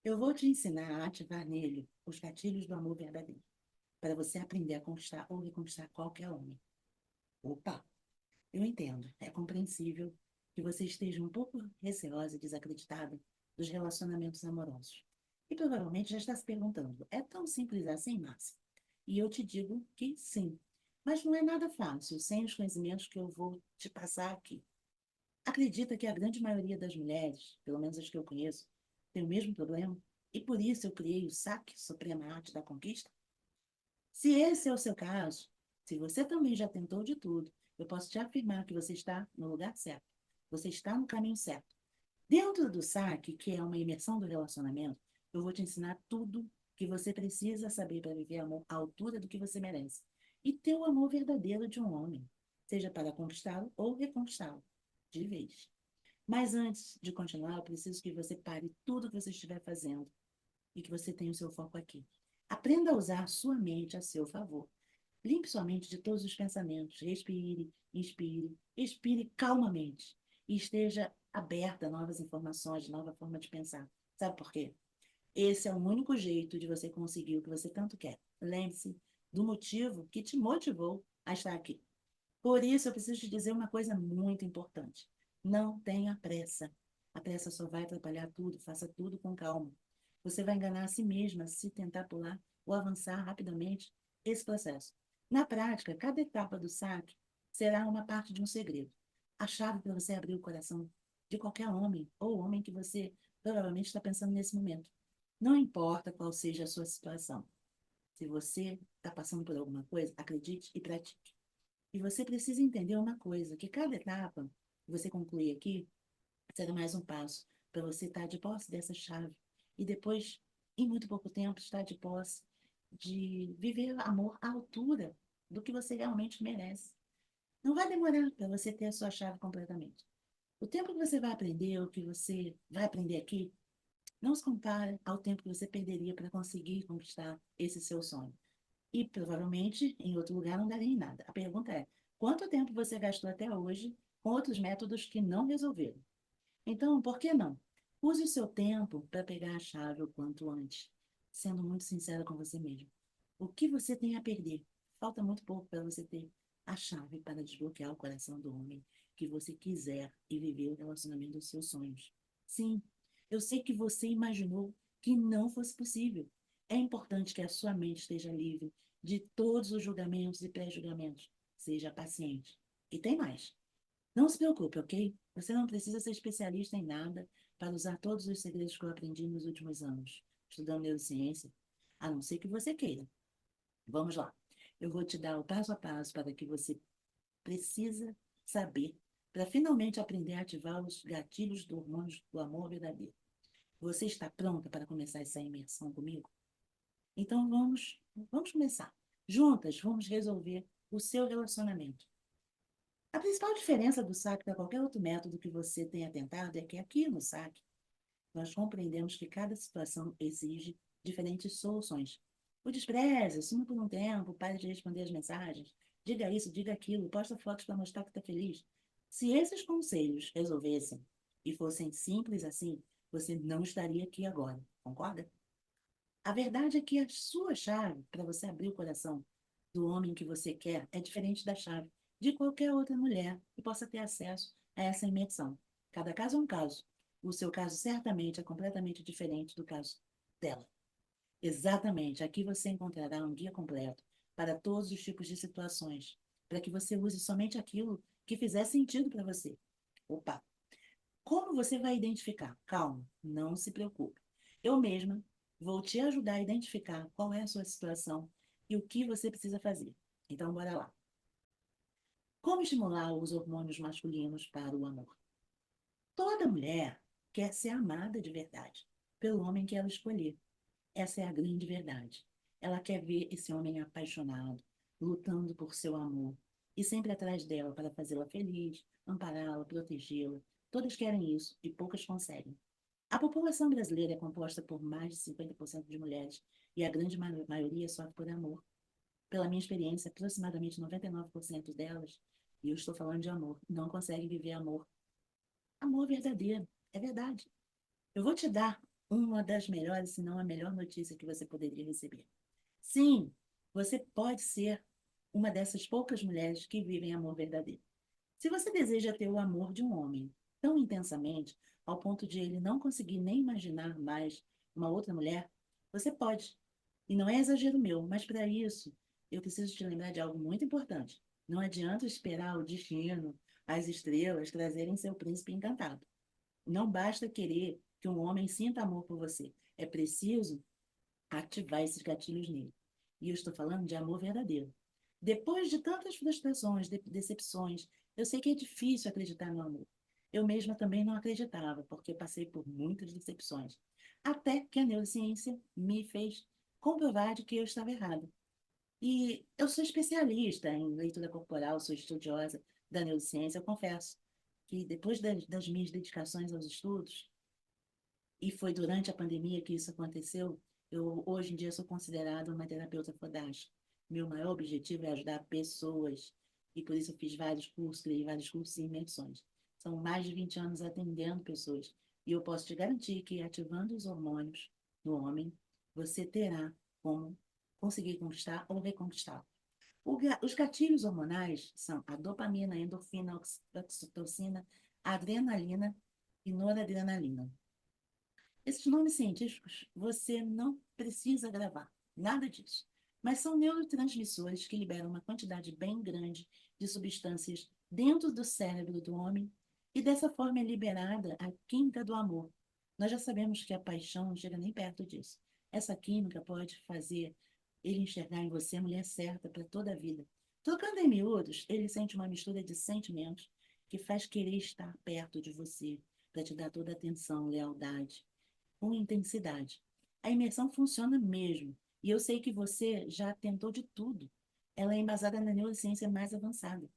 Eu vou te ensinar a ativar nele os gatilhos do amor verdadeiro, para você aprender a conquistar ou reconquistar qualquer homem. Opa, eu entendo, é compreensível que você esteja um pouco receosa e desacreditada dos relacionamentos amorosos. E provavelmente já está se perguntando: é tão simples assim, Márcia? E eu te digo que sim. Mas não é nada fácil, sem os conhecimentos que eu vou te passar aqui. Acredita que a grande maioria das mulheres, pelo menos as que eu conheço, tem o mesmo problema? E por isso eu criei o Saque Suprema Arte da Conquista? Se esse é o seu caso, se você também já tentou de tudo, eu posso te afirmar que você está no lugar certo. Você está no caminho certo. Dentro do saque, que é uma imersão do relacionamento, eu vou te ensinar tudo que você precisa saber para viver amor à altura do que você merece. E ter o amor verdadeiro de um homem, seja para conquistá-lo ou reconquistá-lo, de vez. Mas antes de continuar, eu preciso que você pare tudo que você estiver fazendo e que você tenha o seu foco aqui. Aprenda a usar a sua mente a seu favor. Limpe sua mente de todos os pensamentos. Respire, inspire, expire calmamente. E esteja aberta a novas informações, nova forma de pensar. Sabe por quê? Esse é o único jeito de você conseguir o que você tanto quer. Lembre-se do motivo que te motivou a estar aqui. Por isso, eu preciso te dizer uma coisa muito importante. Não tenha pressa. A pressa só vai atrapalhar tudo. Faça tudo com calma. Você vai enganar a si mesma se tentar pular ou avançar rapidamente esse processo. Na prática, cada etapa do saque será uma parte de um segredo. A chave para você abrir o coração de qualquer homem ou homem que você provavelmente está pensando nesse momento. Não importa qual seja a sua situação. Se você está passando por alguma coisa, acredite e pratique. E você precisa entender uma coisa, que cada etapa que você concluir aqui será mais um passo para você estar de posse dessa chave. E depois, em muito pouco tempo, estar de posse de viver amor à altura do que você realmente merece. Não vai demorar para você ter a sua chave completamente. O tempo que você vai aprender, o que você vai aprender aqui, não se compara ao tempo que você perderia para conseguir conquistar esse seu sonho. E provavelmente em outro lugar não daria em nada. A pergunta é: quanto tempo você gastou até hoje com outros métodos que não resolveram? Então, por que não? Use o seu tempo para pegar a chave o quanto antes, sendo muito sincera com você mesmo. O que você tem a perder? Falta muito pouco para você ter a chave para desbloquear o coração do homem que você quiser e viver o relacionamento dos seus sonhos. Sim, eu sei que você imaginou que não fosse possível. É importante que a sua mente esteja livre de todos os julgamentos e pré-julgamentos. Seja paciente. E tem mais. Não se preocupe, ok? Você não precisa ser especialista em nada para usar todos os segredos que eu aprendi nos últimos anos, estudando neurociência, a não ser que você queira. Vamos lá. Eu vou te dar o passo a passo para que você precisa saber para finalmente aprender a ativar os gatilhos do hormônio do amor verdadeiro. Você está pronta para começar essa imersão comigo? Então vamos começar. Juntas, vamos resolver o seu relacionamento. A principal diferença do saque para qualquer outro método que você tenha tentado é que aqui no saque nós compreendemos que cada situação exige diferentes soluções. O despreze, suma por um tempo, pare de responder as mensagens, diga isso, diga aquilo, posta fotos para mostrar que está feliz. Se esses conselhos resolvessem e fossem simples assim, você não estaria aqui agora, concorda? A verdade é que a sua chave para você abrir o coração do homem que você quer é diferente da chave de qualquer outra mulher que possa ter acesso a essa imersão. Cada caso é um caso. O seu caso certamente é completamente diferente do caso dela. Exatamente, aqui você encontrará um guia completo para todos os tipos de situações, para que você use somente aquilo que fizer sentido para você. Opa, como você vai identificar? Calma, não se preocupe. Eu mesma vou te ajudar a identificar qual é a sua situação e o que você precisa fazer. Então, bora lá. Como estimular os hormônios masculinos para o amor? Toda mulher quer ser amada de verdade pelo homem que ela escolher. Essa é a grande verdade. Ela quer ver esse homem apaixonado, lutando por seu amor e sempre atrás dela para fazê-la feliz, ampará-la, protegê-la. Todas querem isso e poucas conseguem. A população brasileira é composta por mais de 50% de mulheres e a grande maioria sofre por amor. Pela minha experiência, aproximadamente 99% delas, e eu estou falando de amor, não conseguem viver amor. Amor verdadeiro, é verdade. Eu vou te dar uma das melhores, se não a melhor notícia que você poderia receber. Sim, você pode ser uma dessas poucas mulheres que vivem amor verdadeiro. Se você deseja ter o amor de um homem tão intensamente, ao ponto de ele não conseguir nem imaginar mais uma outra mulher, você pode. E não é exagero meu, mas para isso, eu preciso te lembrar de algo muito importante. Não adianta esperar o destino, as estrelas trazerem seu príncipe encantado. Não basta querer que um homem sinta amor por você. É preciso ativar esses gatilhos nele. E eu estou falando de amor verdadeiro. Depois de tantas frustrações, decepções, eu sei que é difícil acreditar no amor. Eu mesma também não acreditava, porque passei por muitas decepções. Até que a neurociência me fez comprovar de que eu estava errada. E eu sou especialista em leitura corporal, sou estudiosa da neurociência, eu confesso que depois das minhas dedicações aos estudos, e foi durante a pandemia que isso aconteceu. Eu, hoje em dia, sou considerada uma terapeuta fodástica. Meu maior objetivo é ajudar pessoas. E por isso eu fiz vários cursos, criei vários cursos e imersões. São mais de 20 anos atendendo pessoas. E eu posso te garantir que ativando os hormônios no homem, você terá como conseguir conquistar ou reconquistar. Os gatilhos hormonais são a dopamina, a endorfina, a oxitocina, a adrenalina e noradrenalina. Esses nomes científicos você não precisa gravar, nada disso. Mas são neurotransmissores que liberam uma quantidade bem grande de substâncias dentro do cérebro do homem e dessa forma é liberada a química do amor. Nós já sabemos que a paixão não chega nem perto disso. Essa química pode fazer ele enxergar em você a mulher certa para toda a vida. Trocando em miúdos, ele sente uma mistura de sentimentos que faz querer estar perto de você, para te dar toda a atenção, lealdade com intensidade. A imersão funciona mesmo, e eu sei que você já tentou de tudo. Ela é embasada na neurociência mais avançada.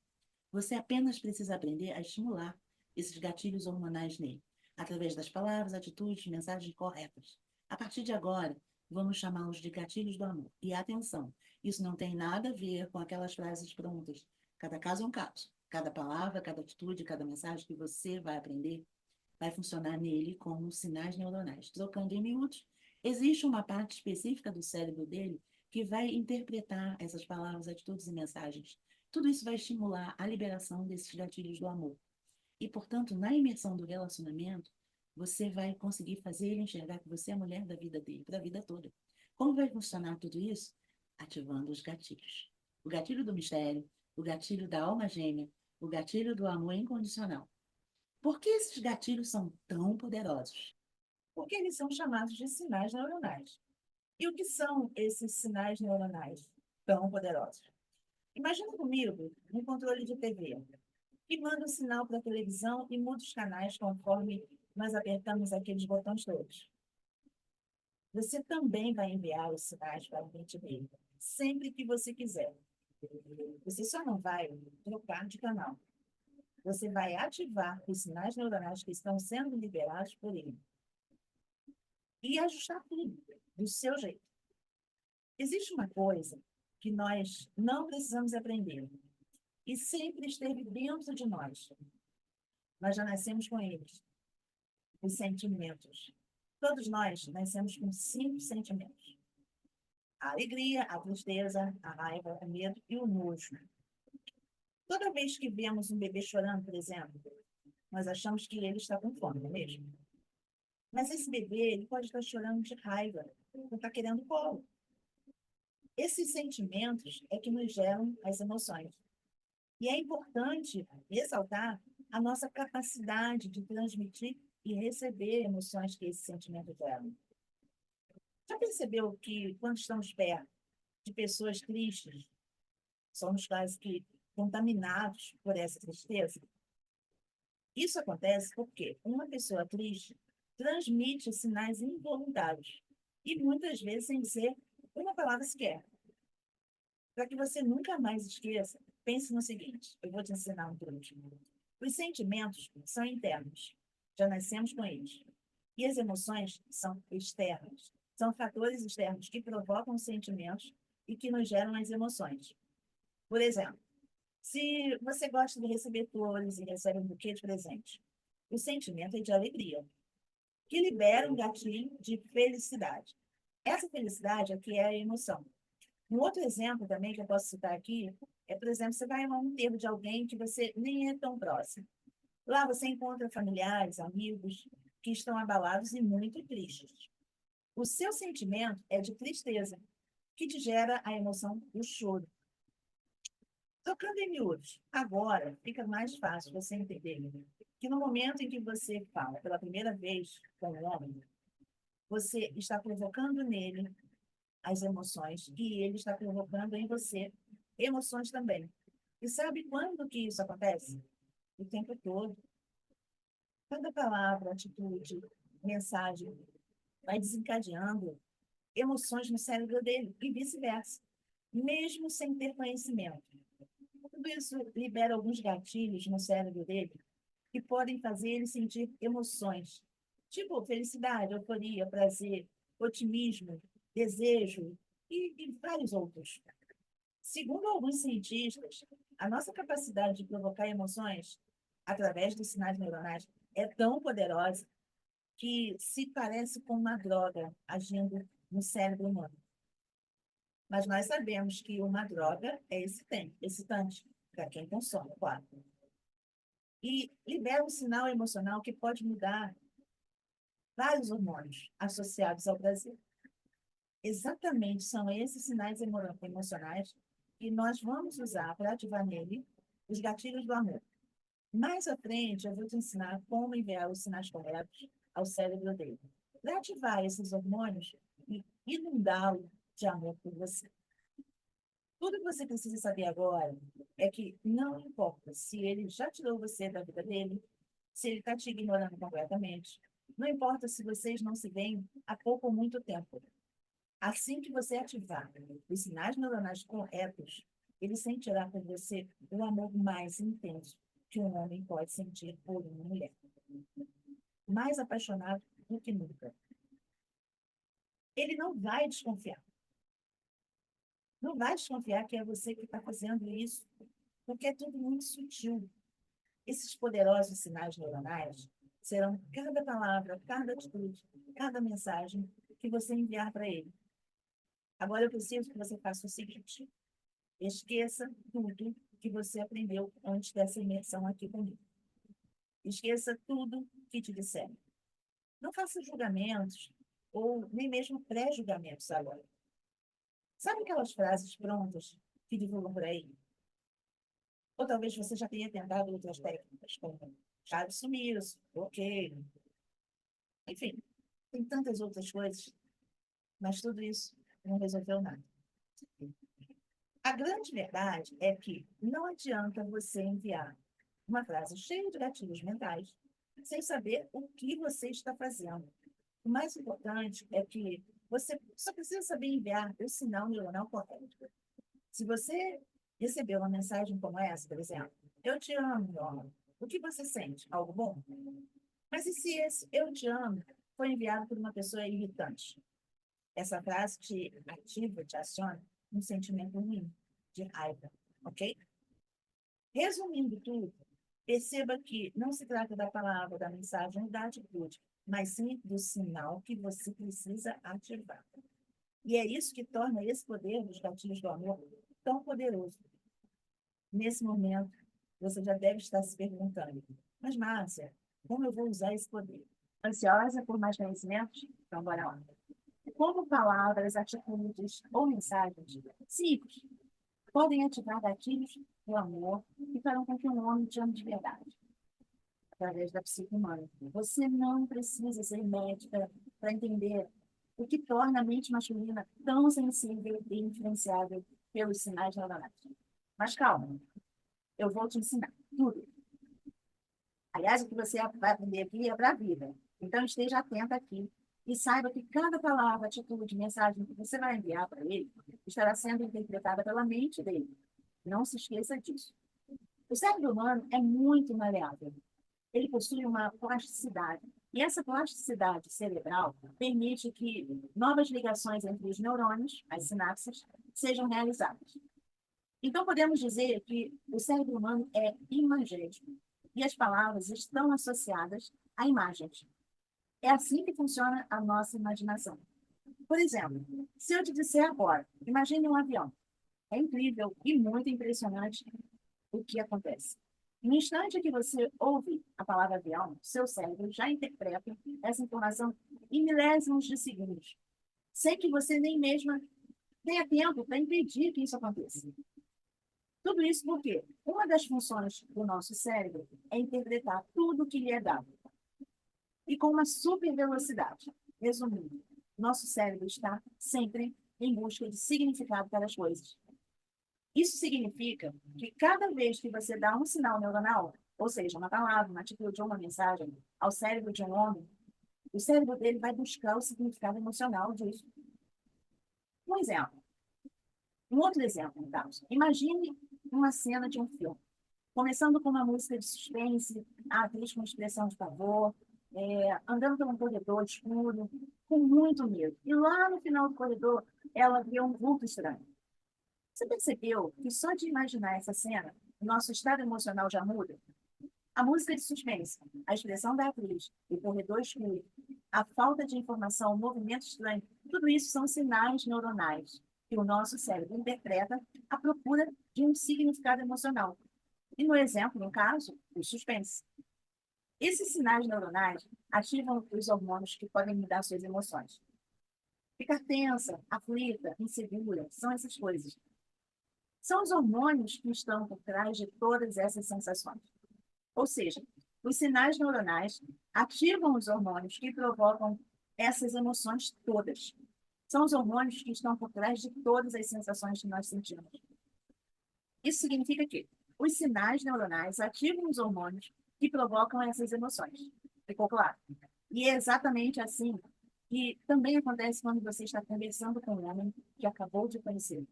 Você apenas precisa aprender a estimular esses gatilhos hormonais nele, através das palavras, atitudes, mensagens corretas. A partir de agora, vamos chamá-los de gatilhos do amor. E atenção, isso não tem nada a ver com aquelas frases prontas. Cada caso é um caso. Cada palavra, cada atitude, cada mensagem que você vai aprender vai funcionar nele como sinais neuronais. Trocando em miúdos, existe uma parte específica do cérebro dele que vai interpretar essas palavras, atitudes e mensagens. Tudo isso vai estimular a liberação desses gatilhos do amor. E, portanto, na imersão do relacionamento, você vai conseguir fazer ele enxergar que você é a mulher da vida dele, para a vida toda. Como vai funcionar tudo isso? Ativando os gatilhos. O gatilho do mistério, o gatilho da alma gêmea, o gatilho do amor incondicional. Por que esses gatilhos são tão poderosos? Porque eles são chamados de sinais neuronais. E o que são esses sinais neuronais tão poderosos? Imagina comigo um controle de TV que manda o sinal para a televisão e muda os canais conforme nós apertamos aqueles botões todos. Você também vai enviar os sinais para o ambiente dele, sempre que você quiser. Você só não vai trocar de canal. Você vai ativar os sinais neuronais que estão sendo liberados por ele e ajustar tudo do seu jeito. Existe uma coisa que nós não precisamos aprender e sempre esteve dentro de nós. Nós já nascemos com eles, os sentimentos. Todos nós nascemos com 5 sentimentos: a alegria, a tristeza, a raiva, o medo e o nojo. Toda vez que vemos um bebê chorando, por exemplo, nós achamos que ele está com fome, não é mesmo? Mas esse bebê, ele pode estar chorando de raiva, não está querendo colo. Esses sentimentos é que nos geram as emoções. E é importante ressaltar a nossa capacidade de transmitir e receber emoções que esse sentimento gera. Já percebeu que, quando estamos perto de pessoas tristes, somos quase que contaminados por essa tristeza? Isso acontece porque uma pessoa triste transmite sinais involuntários e muitas vezes sem dizer uma palavra sequer. Para que você nunca mais esqueça, pense no seguinte: eu vou te ensinar um truque. Os sentimentos são internos, já nascemos com eles. E as emoções são externas. São fatores externos que provocam os sentimentos e que nos geram as emoções. Por exemplo, se você gosta de receber flores e recebe um buquê de presente, o sentimento é de alegria. que libera um gatilho de felicidade. Essa felicidade aqui é a emoção. Um outro exemplo também que eu posso citar aqui é, por exemplo, você vai a um enterro de alguém que você nem é tão próximo. Lá você encontra familiares, amigos que estão abalados e muito tristes. O seu sentimento é de tristeza, que te gera a emoção do choro. Tocando em miúdos, agora fica mais fácil você entender que no momento em que você fala pela primeira vez com o homem, você está provocando nele as emoções e ele está provocando em você emoções também. E sabe quando que isso acontece? O tempo todo. Cada palavra, atitude, mensagem vai desencadeando emoções no cérebro dele e vice-versa, mesmo sem ter conhecimento. Tudo isso libera alguns gatilhos no cérebro dele que podem fazer ele sentir emoções, tipo felicidade, euforia, prazer, otimismo, desejo e vários outros. Segundo alguns cientistas, a nossa capacidade de provocar emoções através dos sinais neuronais é tão poderosa que se parece com uma droga agindo no cérebro humano. Mas nós sabemos que uma droga é excitante para quem consome, claro. E libera um sinal emocional que pode mudar vários hormônios associados ao prazer. Exatamente são esses sinais emocionais que nós vamos usar para ativar nele os gatilhos do amor. Mais à frente, eu vou te ensinar como enviar os sinais corretos ao cérebro dele, para ativar esses hormônios e inundá-lo de amor por você. Tudo que você precisa saber agora é que não importa se ele já tirou você da vida dele, se ele está te ignorando completamente, não importa se vocês não se veem há pouco ou muito tempo. Assim que você ativar os sinais neuronais corretos, ele sentirá por você o amor mais intenso que um homem pode sentir por uma mulher. Mais apaixonado do que nunca. Ele não vai desconfiar. Não vai desconfiar que é você que está fazendo isso, porque é tudo muito sutil. Esses poderosos sinais neuronais serão cada palavra, cada atitude, cada mensagem que você enviar para ele. Agora eu preciso que você faça o seguinte: esqueça tudo que você aprendeu antes dessa imersão aqui comigo. Esqueça tudo que te disseram. Não faça julgamentos ou nem mesmo pré-julgamentos agora. Sabe aquelas frases prontas que divulgam por aí? Ou talvez você já tenha tentado outras técnicas, como chave sumiço, ok. Enfim, tem tantas outras coisas, mas tudo isso não resolveu nada. A grande verdade é que não adianta você enviar uma frase cheia de gatilhos mentais sem saber o que você está fazendo. O mais importante é que você só precisa saber enviar o sinal neuronal correto. Se você recebeu uma mensagem como essa, por exemplo, eu te amo, meu amor. O que você sente? Algo bom? Mas e se esse eu te amo foi enviado por uma pessoa irritante? Essa frase te ativa, te aciona um sentimento ruim, de raiva, ok? Resumindo tudo, perceba que não se trata da palavra, da mensagem ou da atitude, mas sim do sinal que você precisa ativar. E é isso que torna esse poder dos gatilhos do amor tão poderoso. Nesse momento, você já deve estar se perguntando: mas, Márcia, como eu vou usar esse poder? Ansiosa por mais conhecimentos? Então, bora lá. Como palavras, atitudes ou mensagens simples podem ativar gatilhos do amor e farão com que um homem te ame de verdade, através da psique humana. Você não precisa ser médica para entender o que torna a mente masculina tão sensível e influenciável pelos sinais neuronais. Mas calma, eu vou te ensinar tudo. Aliás, o que você vai aprender aqui é para a vida. Então, esteja atenta aqui e saiba que cada palavra, atitude, mensagem que você vai enviar para ele estará sendo interpretada pela mente dele. Não se esqueça disso. O cérebro humano é muito maleável. Ele possui uma plasticidade. E essa plasticidade cerebral permite que novas ligações entre os neurônios, as sinapses, sejam realizadas. Então, podemos dizer que o cérebro humano é imagético e as palavras estão associadas a imagens. É assim que funciona a nossa imaginação. Por exemplo, se eu te disser agora, imagine um avião. É incrível e muito impressionante o que acontece. No instante que você ouve a palavra avião, seu cérebro já interpreta essa informação em milésimos de segundos, sem que você nem mesmo tenha tempo para impedir que isso aconteça. Tudo isso porque uma das funções do nosso cérebro é interpretar tudo o que lhe é dado, e com uma super velocidade. Resumindo, nosso cérebro está sempre em busca de significado para as coisas. Isso significa que cada vez que você dá um sinal neuronal, ou seja, uma palavra, uma atitude ou uma mensagem, ao cérebro de um homem, o cérebro dele vai buscar o significado emocional disso. Um exemplo, um outro exemplo, então. Imagine uma cena de um filme, começando com uma música de suspense, a atriz com expressão de pavor, andando por um corredor escuro, com muito medo. E lá no final do corredor, ela vê um vulto estranho. Você percebeu que só de imaginar essa cena, o nosso estado emocional já muda? A música de suspense, a expressão da atriz, o corredor escuro, a falta de informação, o movimento estranho, tudo isso são sinais neuronais que o nosso cérebro interpreta à procura de um significado emocional. E no exemplo, no caso, o suspense. Esses sinais neuronais ativam os hormônios que podem mudar suas emoções. Ficar tensa, aflita, insegura, são essas coisas. São os hormônios que estão por trás de todas essas sensações. Ou seja, os sinais neuronais ativam os hormônios que provocam essas emoções todas. São os hormônios que estão por trás de todas as sensações que nós sentimos. Isso significa que os sinais neuronais ativam os hormônios que provocam essas emoções. Ficou claro? E é exatamente assim que também acontece quando você está conversando com um homem que acabou de conhecer,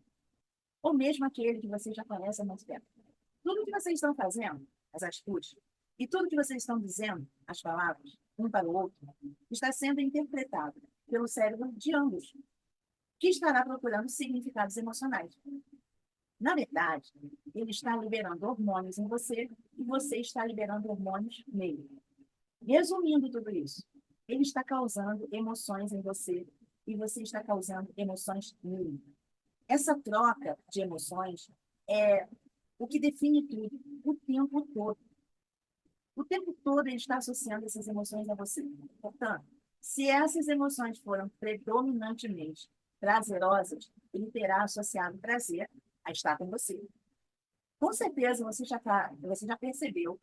ou mesmo aquele que você já conhece há muito tempo. Tudo que vocês estão fazendo, as atitudes, e tudo que vocês estão dizendo, as palavras, um para o outro, está sendo interpretado pelo cérebro de ambos, que estará procurando significados emocionais. Na verdade, ele está liberando hormônios em você e você está liberando hormônios nele. Resumindo tudo isso, ele está causando emoções em você e você está causando emoções nele. Essa troca de emoções é o que define tudo o tempo todo. O tempo todo ele está associando essas emoções a você. Portanto, se essas emoções foram predominantemente prazerosas, ele terá associado prazer a estar com você. Com certeza você já percebeu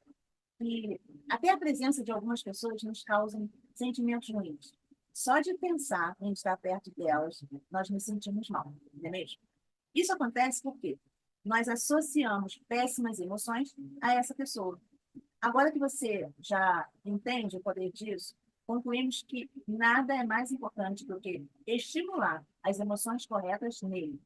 que até a presença de algumas pessoas nos causa sentimentos ruins. Só de pensar em estar perto delas, nós nos sentimos mal, não é mesmo? Isso acontece porque nós associamos péssimas emoções a essa pessoa. Agora que você já entende o poder disso, concluímos que nada é mais importante do que estimular as emoções corretas nele.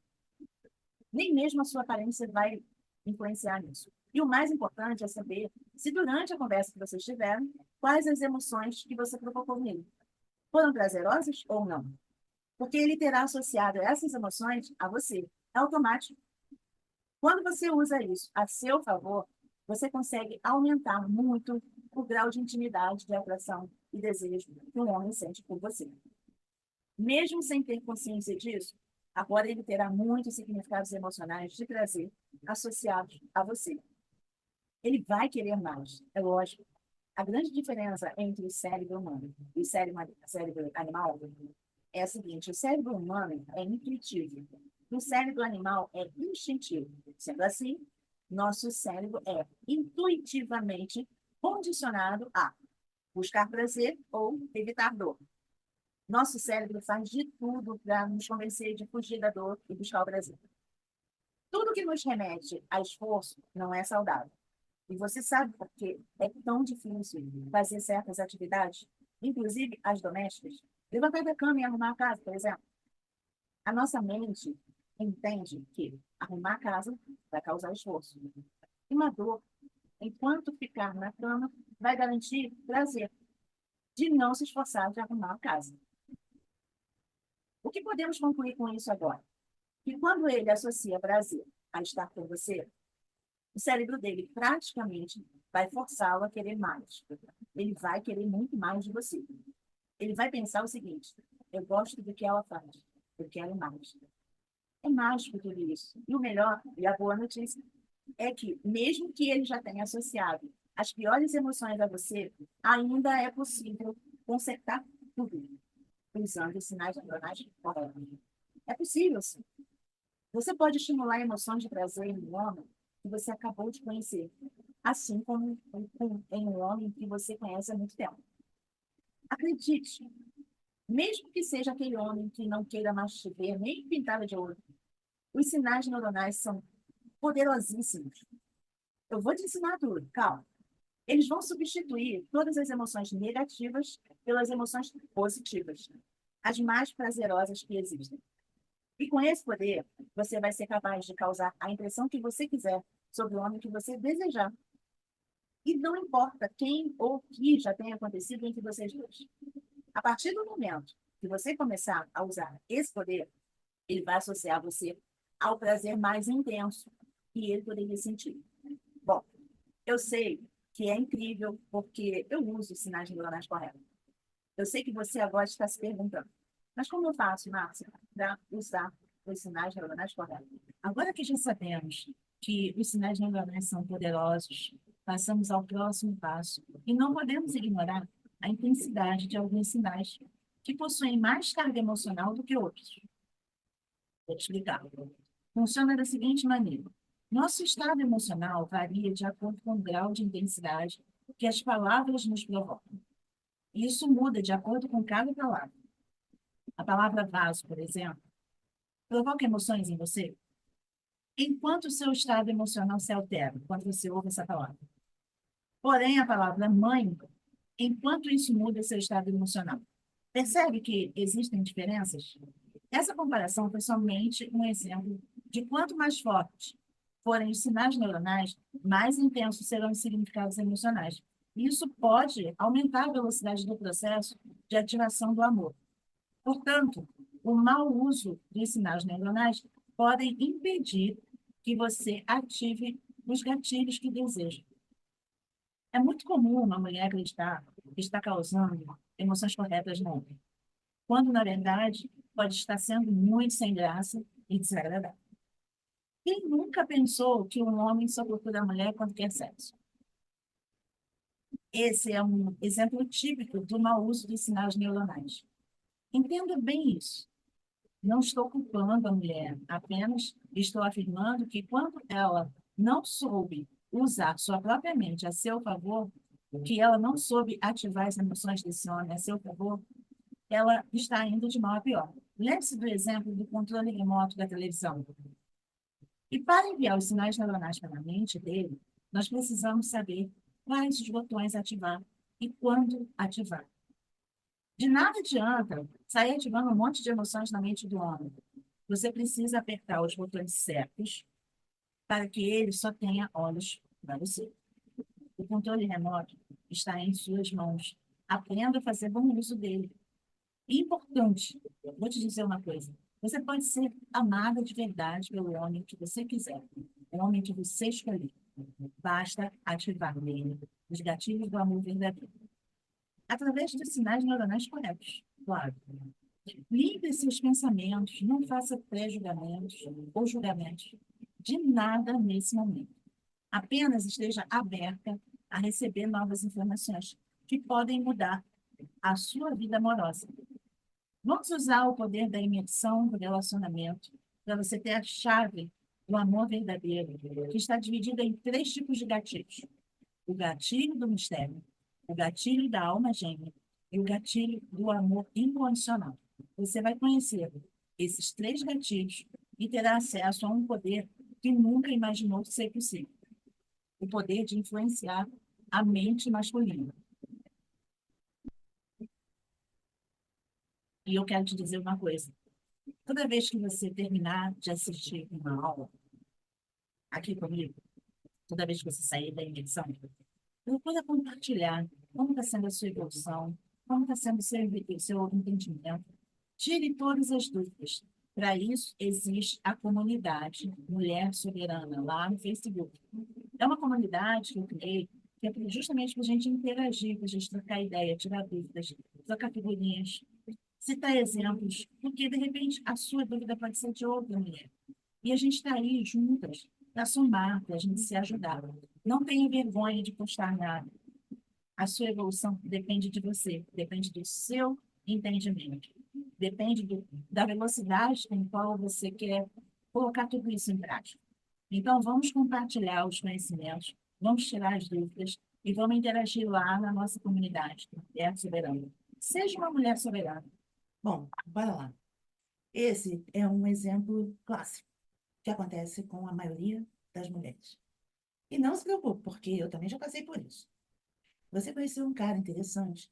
Nem mesmo a sua aparência vai influenciar nisso. E o mais importante é saber se durante a conversa que vocês tiveram, quais as emoções que você provocou nele. Foram prazerosas ou não? Porque ele terá associado essas emoções a você. É automático. Quando você usa isso a seu favor, você consegue aumentar muito o grau de intimidade, de atração e desejo que um homem sente por você. Mesmo sem ter consciência disso, agora ele terá muitos significados emocionais de prazer associados a você. Ele vai querer mais, é lógico. A grande diferença entre o cérebro humano e o cérebro animal é a seguinte: o cérebro humano é intuitivo, o cérebro animal é instintivo. Sendo assim, nosso cérebro é intuitivamente condicionado a buscar prazer ou evitar dor. Nosso cérebro faz de tudo para nos convencer de fugir da dor e buscar o prazer. Tudo que nos remete a esforço não é saudável. E você sabe por que é tão difícil fazer certas atividades, inclusive as domésticas? Levantar da cama e arrumar a casa, por exemplo. A nossa mente entende que arrumar a casa vai causar esforço. E uma dor, enquanto ficar na cama, vai garantir prazer de não se esforçar de arrumar a casa. O que podemos concluir com isso agora? Que quando ele associa prazer a estar com você, o cérebro dele praticamente vai forçá-lo a querer mais. Ele vai querer muito mais de você. ele vai pensar o seguinte: eu gosto do que ela faz, eu quero mais. É mágico tudo isso. E o melhor, e a boa notícia, é que, mesmo que ele já tenha associado as piores emoções a você, ainda é possível consertar tudo usando os sinais neuronais corretos. É possível, sim. Você pode estimular emoções de prazer em um homem que você acabou de conhecer, assim como em um homem que você conhece há muito tempo. Acredite, mesmo que seja aquele homem que não queira mais te ver nem pintada de ouro, os sinais neuronais são poderosíssimos. Eu vou te ensinar tudo, calma. Eles vão substituir todas as emoções negativas pelas emoções positivas, as mais prazerosas que existem. E com esse poder, você vai ser capaz de causar a impressão que você quiser sobre o homem que você desejar. E não importa quem ou o que já tenha acontecido entre vocês dois. A partir do momento que você começar a usar esse poder, ele vai associar você ao prazer mais intenso que ele poderia sentir. Bom, eu sei que é incrível porque eu uso os sinais neuronais corretos. Eu sei que você agora está se perguntando, mas como eu faço, Márcia, para usar os sinais neuronais corretos? Agora que já sabemos que os sinais neuronais são poderosos, passamos ao próximo passo e não podemos ignorar a intensidade de alguns sinais que possuem mais carga emocional do que outros. Vou explicar. Funciona da seguinte maneira: nosso estado emocional varia de acordo com o grau de intensidade que as palavras nos provocam. Isso muda de acordo com cada palavra. A palavra vaso, por exemplo, provoca emoções em você enquanto o seu estado emocional se altera quando você ouve essa palavra. Porém, a palavra mãe, enquanto isso muda seu estado emocional. Percebe que existem diferenças? Essa comparação foi somente um exemplo de quanto mais fortes forem os sinais neuronais, mais intensos serão os significados emocionais. Isso pode aumentar a velocidade do processo de ativação do amor. Portanto, o mau uso dos sinais neuronais podem impedir que você ative os gatilhos que deseja. É muito comum uma mulher acreditar que está causando emoções corretas no homem, quando, na verdade, pode estar sendo muito sem graça e desagradável. Quem nunca pensou que um homem só procura a mulher quando quer sexo? Esse é um exemplo típico do mau uso dos sinais neuronais. Entenda bem isso. Não estou culpando a mulher, apenas estou afirmando que quando ela não soube usar sua própria mente a seu favor, que ela não soube ativar as emoções desse homem a seu favor, ela está indo de mal a pior. Lembre-se do exemplo do controle remoto da televisão. E para enviar os sinais neuronais para a mente dele, nós precisamos saber quais os botões ativar e quando ativar. De nada adianta sair ativando um monte de emoções na mente do homem. Você precisa apertar os botões certos para que ele só tenha olhos para você. O controle remoto está em suas mãos. Aprenda a fazer bom uso dele. Importante, vou te dizer uma coisa. Você pode ser amada de verdade pelo homem que você quiser, o homem que você escolher. Basta ativar nele os gatilhos do amor verdadeiro, através dos sinais neuronais corretos, claro. Limpe seus pensamentos, não faça pré-julgamentos ou julgamentos de nada nesse momento. Apenas esteja aberta a receber novas informações que podem mudar a sua vida amorosa. Vamos usar o poder da imersão do relacionamento para você ter a chave do amor verdadeiro, que está dividida em 3 tipos de gatilhos: o gatilho do mistério, o gatilho da alma gêmea e o gatilho do amor incondicional. Você vai conhecer esses 3 gatilhos e terá acesso a um poder que nunca imaginou ser possível: o poder de influenciar a mente masculina. E eu quero te dizer uma coisa: toda vez que você terminar de assistir uma aula aqui comigo, toda vez que você sair da imersão, procura compartilhar como está sendo a sua evolução, como está sendo o seu entendimento. Tire todas as dúvidas. Para isso, existe a comunidade Mulher Soberana, lá no Facebook. É uma comunidade que eu criei que é justamente para a gente interagir, para a gente trocar ideia, tirar dúvidas, trocar figurinhas, citar exemplos, porque de repente a sua dúvida pode ser de outra mulher. E a gente está aí juntas para somar, para a gente se ajudar. Não tenha vergonha de postar nada. A sua evolução depende de você, depende do seu entendimento, depende da velocidade com qual você quer colocar tudo isso em prática. Então, vamos compartilhar os conhecimentos, vamos tirar as dúvidas e vamos interagir lá na nossa comunidade, Mulher Soberana. Seja uma mulher soberana. Bom, bora lá. Esse é um exemplo clássico que acontece com a maioria das mulheres. E não se preocupe, porque eu também já passei por isso. Você conheceu um cara interessante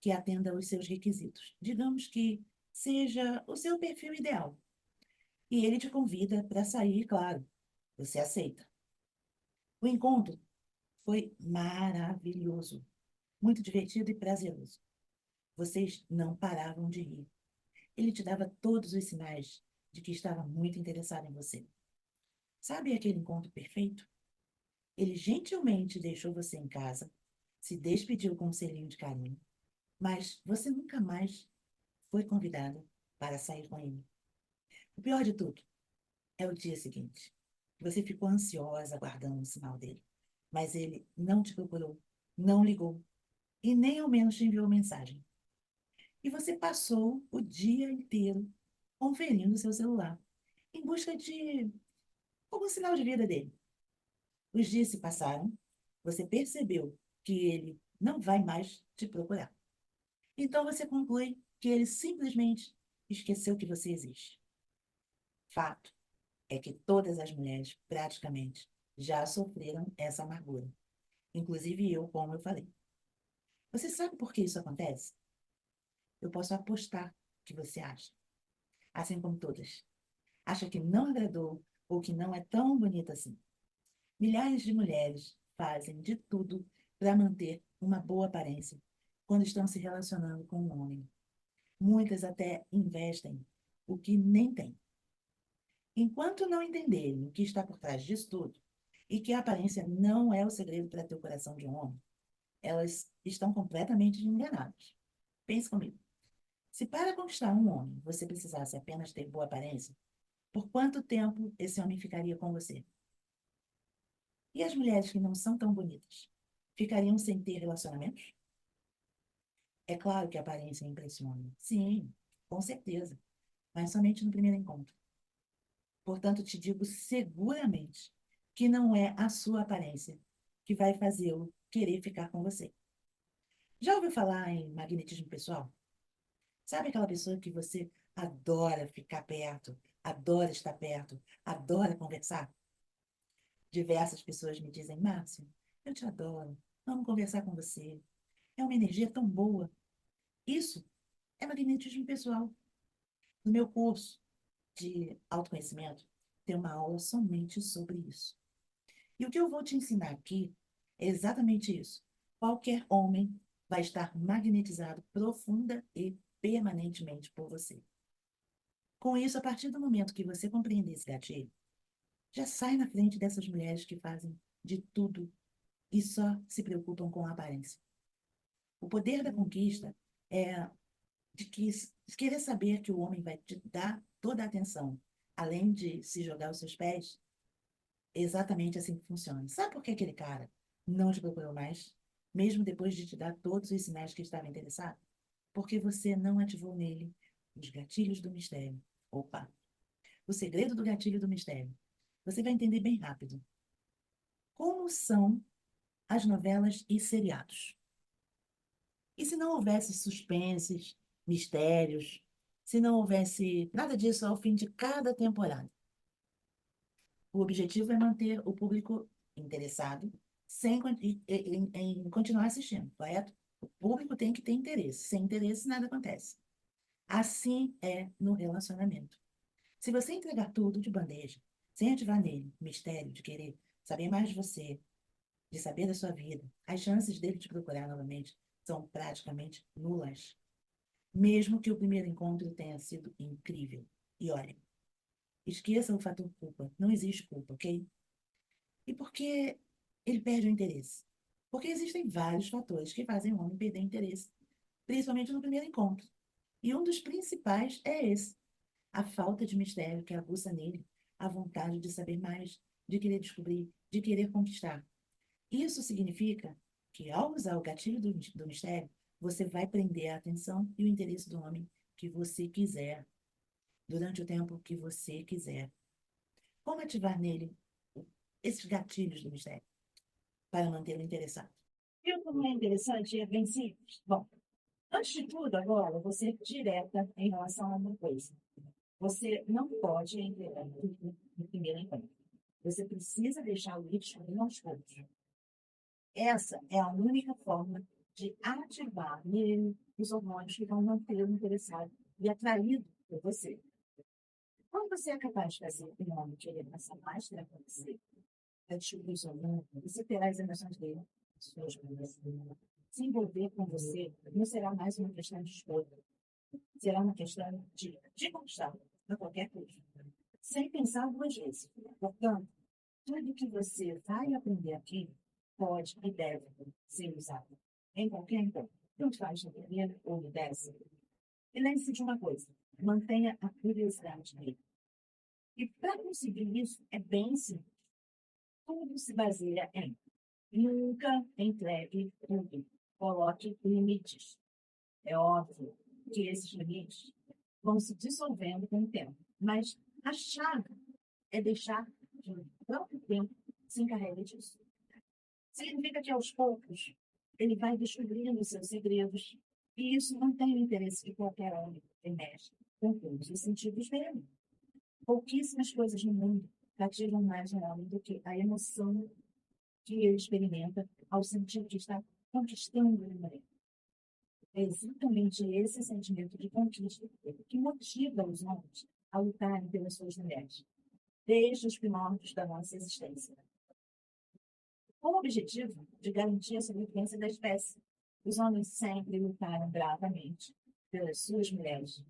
que atenda aos seus requisitos. Digamos que seja o seu perfil ideal. E ele te convida para sair, claro. Você aceita. O encontro foi maravilhoso, muito divertido e prazeroso. Vocês não paravam de rir. Ele te dava todos os sinais de que estava muito interessado em você. Sabe aquele encontro perfeito? Ele gentilmente deixou você em casa, se despediu com um selinho de carinho, mas você nunca mais foi convidada para sair com ele. O pior de tudo é o dia seguinte. Você ficou ansiosa aguardando o sinal dele, mas ele não te procurou, não ligou e nem ao menos te enviou mensagem. E você passou o dia inteiro conferindo seu celular, em busca de algum sinal de vida dele. Os dias se passaram, você percebeu que ele não vai mais te procurar. Então você conclui que ele simplesmente esqueceu que você existe. Fato é que todas as mulheres, praticamente, já sofreram essa amargura. Inclusive eu, como eu falei. Você sabe por que isso acontece? Eu posso apostar que você acha. Assim como todas. Acha que não agradou ou que não é tão bonita assim. Milhares de mulheres fazem de tudo para manter uma boa aparência quando estão se relacionando com um homem. Muitas até investem o que nem têm. Enquanto não entenderem o que está por trás disso tudo, e que a aparência não é o segredo para ter o coração de um homem, elas estão completamente enganadas. Pense comigo. Se para conquistar um homem você precisasse apenas ter boa aparência, por quanto tempo esse homem ficaria com você? E as mulheres que não são tão bonitas? Ficariam sem ter relacionamentos? É claro que a aparência impressiona. Sim, com certeza. Mas somente no primeiro encontro. Portanto, te digo seguramente que não é a sua aparência que vai fazê-lo querer ficar com você. Já ouviu falar em magnetismo pessoal? Sabe aquela pessoa que você adora ficar perto, adora estar perto, adora conversar? Diversas pessoas me dizem, Márcio, eu te adoro, amo conversar com você. É uma energia tão boa. Isso é magnetismo pessoal. No meu curso de autoconhecimento, tem uma aula somente sobre isso. E o que eu vou te ensinar aqui é exatamente isso. Qualquer homem vai estar magnetizado profunda e permanentemente por você. Com isso, a partir do momento que você compreender esse gatilho, já sai na frente dessas mulheres que fazem de tudo e só se preocupam com a aparência. O poder da conquista é de querer saber que o homem vai te dar toda a atenção, além de se jogar aos seus pés. É exatamente assim que funciona. Sabe por que aquele cara não te procurou mais, mesmo depois de te dar todos os sinais que estava interessado? Porque você não ativou nele os gatilhos do mistério. Opa! O segredo do gatilho do mistério. Você vai entender bem rápido. Como são as novelas e seriados? E se não houvesse suspenses, mistérios, se não houvesse nada disso ao fim de cada temporada? O objetivo é manter o público interessado em continuar assistindo, correto? O público tem que ter interesse. Sem interesse, nada acontece. Assim é no relacionamento. Se você entregar tudo de bandeja, sem ativar nele o mistério de querer saber mais de você, de saber da sua vida, as chances dele te procurar novamente são praticamente nulas. Mesmo que o primeiro encontro tenha sido incrível. E olha, esqueça o fator culpa. Não existe culpa, ok? E por que ele perde o interesse? Porque existem vários fatores que fazem o homem perder interesse, principalmente no primeiro encontro. E um dos principais é esse: a falta de mistério que aguça nele a vontade de saber mais, de querer descobrir, de querer conquistar. Isso significa que, ao usar o gatilho do mistério, você vai prender a atenção e o interesse do homem que você quiser, durante o tempo que você quiser. Como ativar nele esses gatilhos do mistério para mantê-lo interessado? Viu como é interessante e é bem simples? Bom, antes de tudo, agora, você é direta em relação a uma coisa. Você não pode entregar tudo no primeiro encontro. Você precisa deixar o ir descobrindo aos poucos. Essa é a única forma de ativar nele os hormônios que vão mantê-lo interessado e atraído por você. Quando você é capaz de fazer um homem querer passar mais tempo com você, para descobrir o seu mundo, você terá as emoções dele, suas coisas. Se envolver com você não será mais uma questão de escolha, será uma questão de conquistar a qualquer custo, sem pensar duas vezes. Portanto, tudo que você vai aprender aqui pode e deve ser usado em qualquer encontro. Tanto faz no primeiro ou no décimo. E lembre-se de uma coisa: mantenha a curiosidade dele. E para conseguir isso, é bem simples. Tudo se baseia em nunca entregue tudo. Coloque limites. É óbvio que esses limites vão se dissolvendo com o tempo, mas a chave é deixar que o próprio tempo se encarregue disso. Significa que, aos poucos, ele vai descobrindo os seus segredos, e isso não tem o interesse de qualquer homem que mexe com todos os sentidos dele. Pouquíssimas coisas no mundo cativam mais um homem do que a emoção que ele experimenta ao sentir que está conquistando uma mulher. É exatamente esse sentimento de conquista que motiva os homens a lutarem pelas suas mulheres, desde os primórdios da nossa existência, com o objetivo de garantir a sobrevivência da espécie. Os homens sempre lutaram bravamente pelas suas mulheres,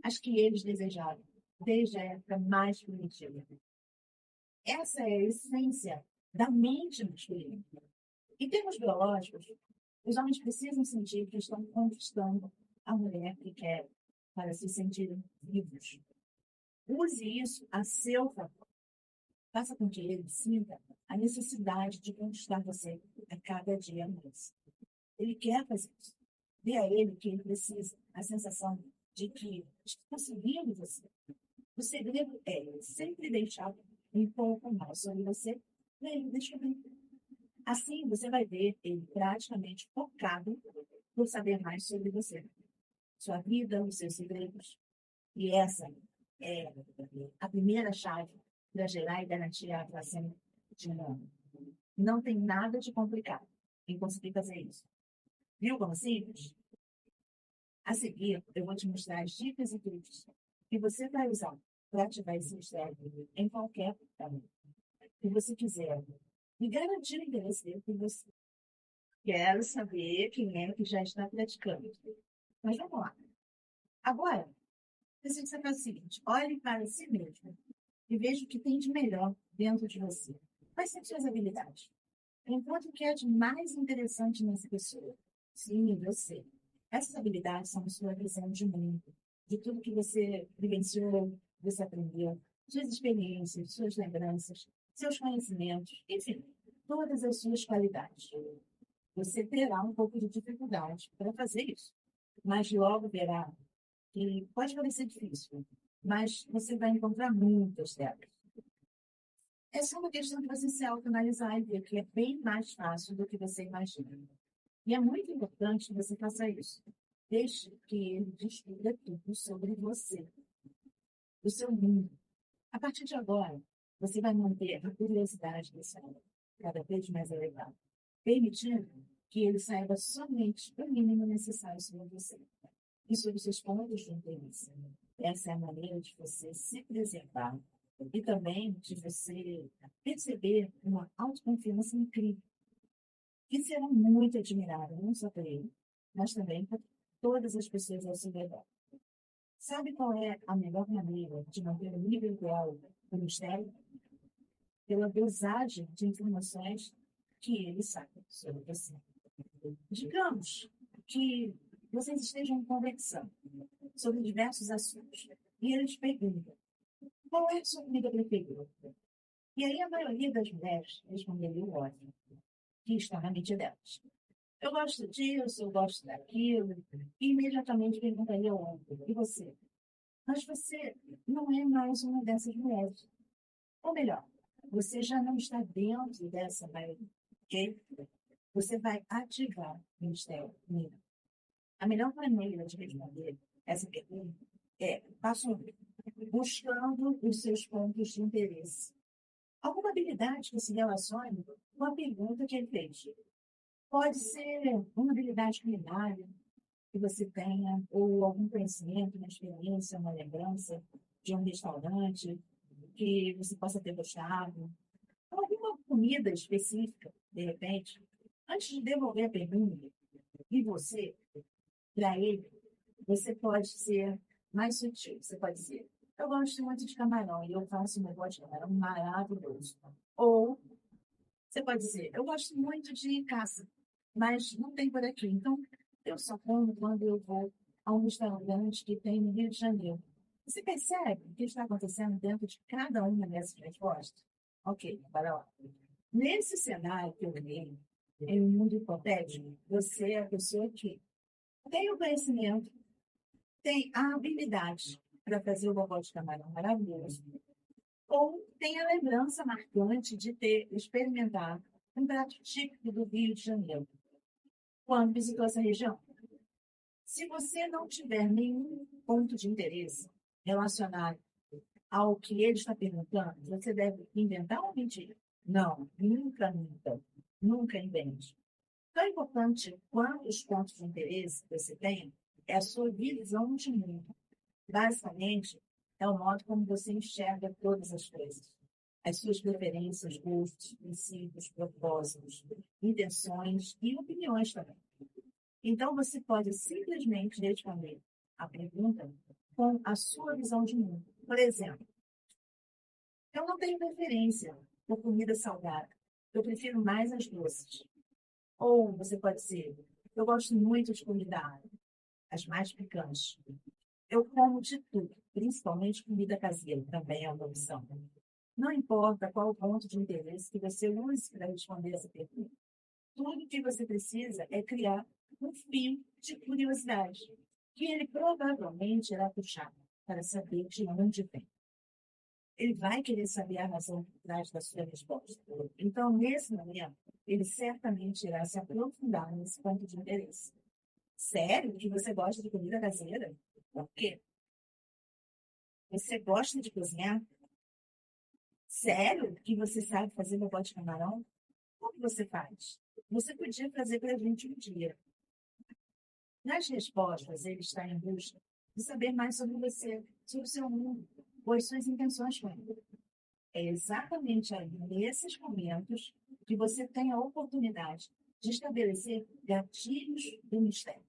as que eles desejavam, desde a época mais primitiva. Essa é a essência da mente masculina. Em termos biológicos, os homens precisam sentir que estão conquistando a mulher que querem para se sentirem vivos. Use isso a seu favor. Faça com que ele sinta a necessidade de conquistar você a cada dia mais. Ele quer fazer isso. Dê a ele o que ele precisa, a sensação de que está conseguindo você. O segredo é sempre deixar um pouco mais sobre você para ele descobrir. Assim, você vai ver ele praticamente focado por saber mais sobre você, sua vida, os seus segredos. E essa é a primeira chave para gerar e garantir a atração de um homem. Não tem nada de complicado em conseguir fazer isso. Viu como simples? A seguir, eu vou te mostrar as dicas e truques que você vai usar para ativar esse mistério em qualquer tamanho que você quiser e garantir o interesse dele por você. Quero saber quem é que já está praticando. Mas vamos lá. Agora, precisa fazer o seguinte: olhe para si mesmo e veja o que tem de melhor dentro de você. Quais são suas habilidades? Enquanto o que é de mais interessante nessa pessoa? Sim, você. Essas habilidades são sua visão de mundo, de tudo que você vivenciou, você aprendeu, suas experiências, suas lembranças, seus conhecimentos, enfim, todas as suas qualidades. Você terá um pouco de dificuldade para fazer isso, mas logo verá que pode parecer difícil, mas você vai encontrar muitas delas. É só uma questão de você se autoanalisar e ver que é bem mais fácil do que você imagina. E é muito importante que você faça isso. Deixe que ele descubra tudo sobre você, o seu mundo. A partir de agora, você vai manter a curiosidade desse homem cada vez mais elevada, permitindo que ele saiba somente o mínimo necessário sobre você e sobre seus pontos de interesse. Essa é a maneira de você se preservar e também de você perceber uma autoconfiança incrível, que será muito admirável, não só por ele, mas também por todas as pessoas ao seu redor. Sabe qual é a melhor maneira de manter o nível ideal do mistério? Pela dosagem de informações que ele saiba sobre você. Digamos que vocês estejam conversando sobre diversos assuntos e ele te pergunta: qual é a sua comida preferida? E aí a maioria das mulheres responderia o óbvio, que está na mente delas. Eu gosto disso, eu gosto daquilo, e imediatamente perguntaria ao homem: e você? Mas você não é mais uma dessas mulheres. Ou melhor, você já não está dentro dessa maioria, ok? Você vai ativar o mistério. A melhor maneira de responder essa pergunta é, passo um, buscando os seus pontos de interesse. Alguma habilidade que se relacione com a pergunta que ele fez. Pode ser uma habilidade culinária que você tenha, ou algum conhecimento, uma experiência, uma lembrança de um restaurante que você possa ter gostado, ou alguma comida específica, de repente. Antes de devolver a pergunta, e você, para ele, você pode ser mais sutil. Você pode dizer: eu gosto muito de camarão e eu faço um negócio de camarão maravilhoso. Ou você pode dizer: eu gosto muito de caça, mas não tem por aqui. Então, eu só como quando eu vou a um restaurante que tem no Rio de Janeiro. Você percebe o que está acontecendo dentro de cada uma dessas respostas? Ok, para lá. Nesse cenário que eu criei, em um mundo hipotético, você é a pessoa que tem o conhecimento, tem a habilidade para fazer o bobó de camarão maravilhoso, ou tem a lembrança marcante de ter experimentado um prato típico do Rio de Janeiro, quando visitou essa região. Se você não tiver nenhum ponto de interesse relacionado ao que ele está perguntando, você deve inventar ou mentir? Não, nunca minta, nunca invente. Tão importante quanto os pontos de interesse que você tem é a sua visão de mundo. Basicamente, é o modo como você enxerga todas as coisas. As suas preferências, gostos, princípios, propósitos, intenções e opiniões também. Então, você pode simplesmente responder a pergunta com a sua visão de mundo. Por exemplo, eu não tenho preferência por comida salgada. Eu prefiro mais as doces. Ou você pode dizer: eu gosto muito de comida árabe, as mais picantes. Eu como de tudo, principalmente comida caseira, também é uma opção. Não importa qual o ponto de interesse que você use para responder essa pergunta. Tudo que você precisa é criar um fio de curiosidade, que ele provavelmente irá puxar para saber de onde vem. Ele vai querer saber a razão por trás da sua resposta. Então, nesse momento, ele certamente irá se aprofundar nesse ponto de interesse. Sério que você gosta de comida caseira? Por quê? Você gosta de cozinhar? Sério que você sabe fazer bobó de camarão? Como você faz? Você podia fazer para a gente um dia. Nas respostas, ele está em busca de saber mais sobre você, sobre o seu mundo, ou as suas intenções com ele. É exatamente aí, nesses momentos, que você tem a oportunidade de estabelecer gatilhos do mistério.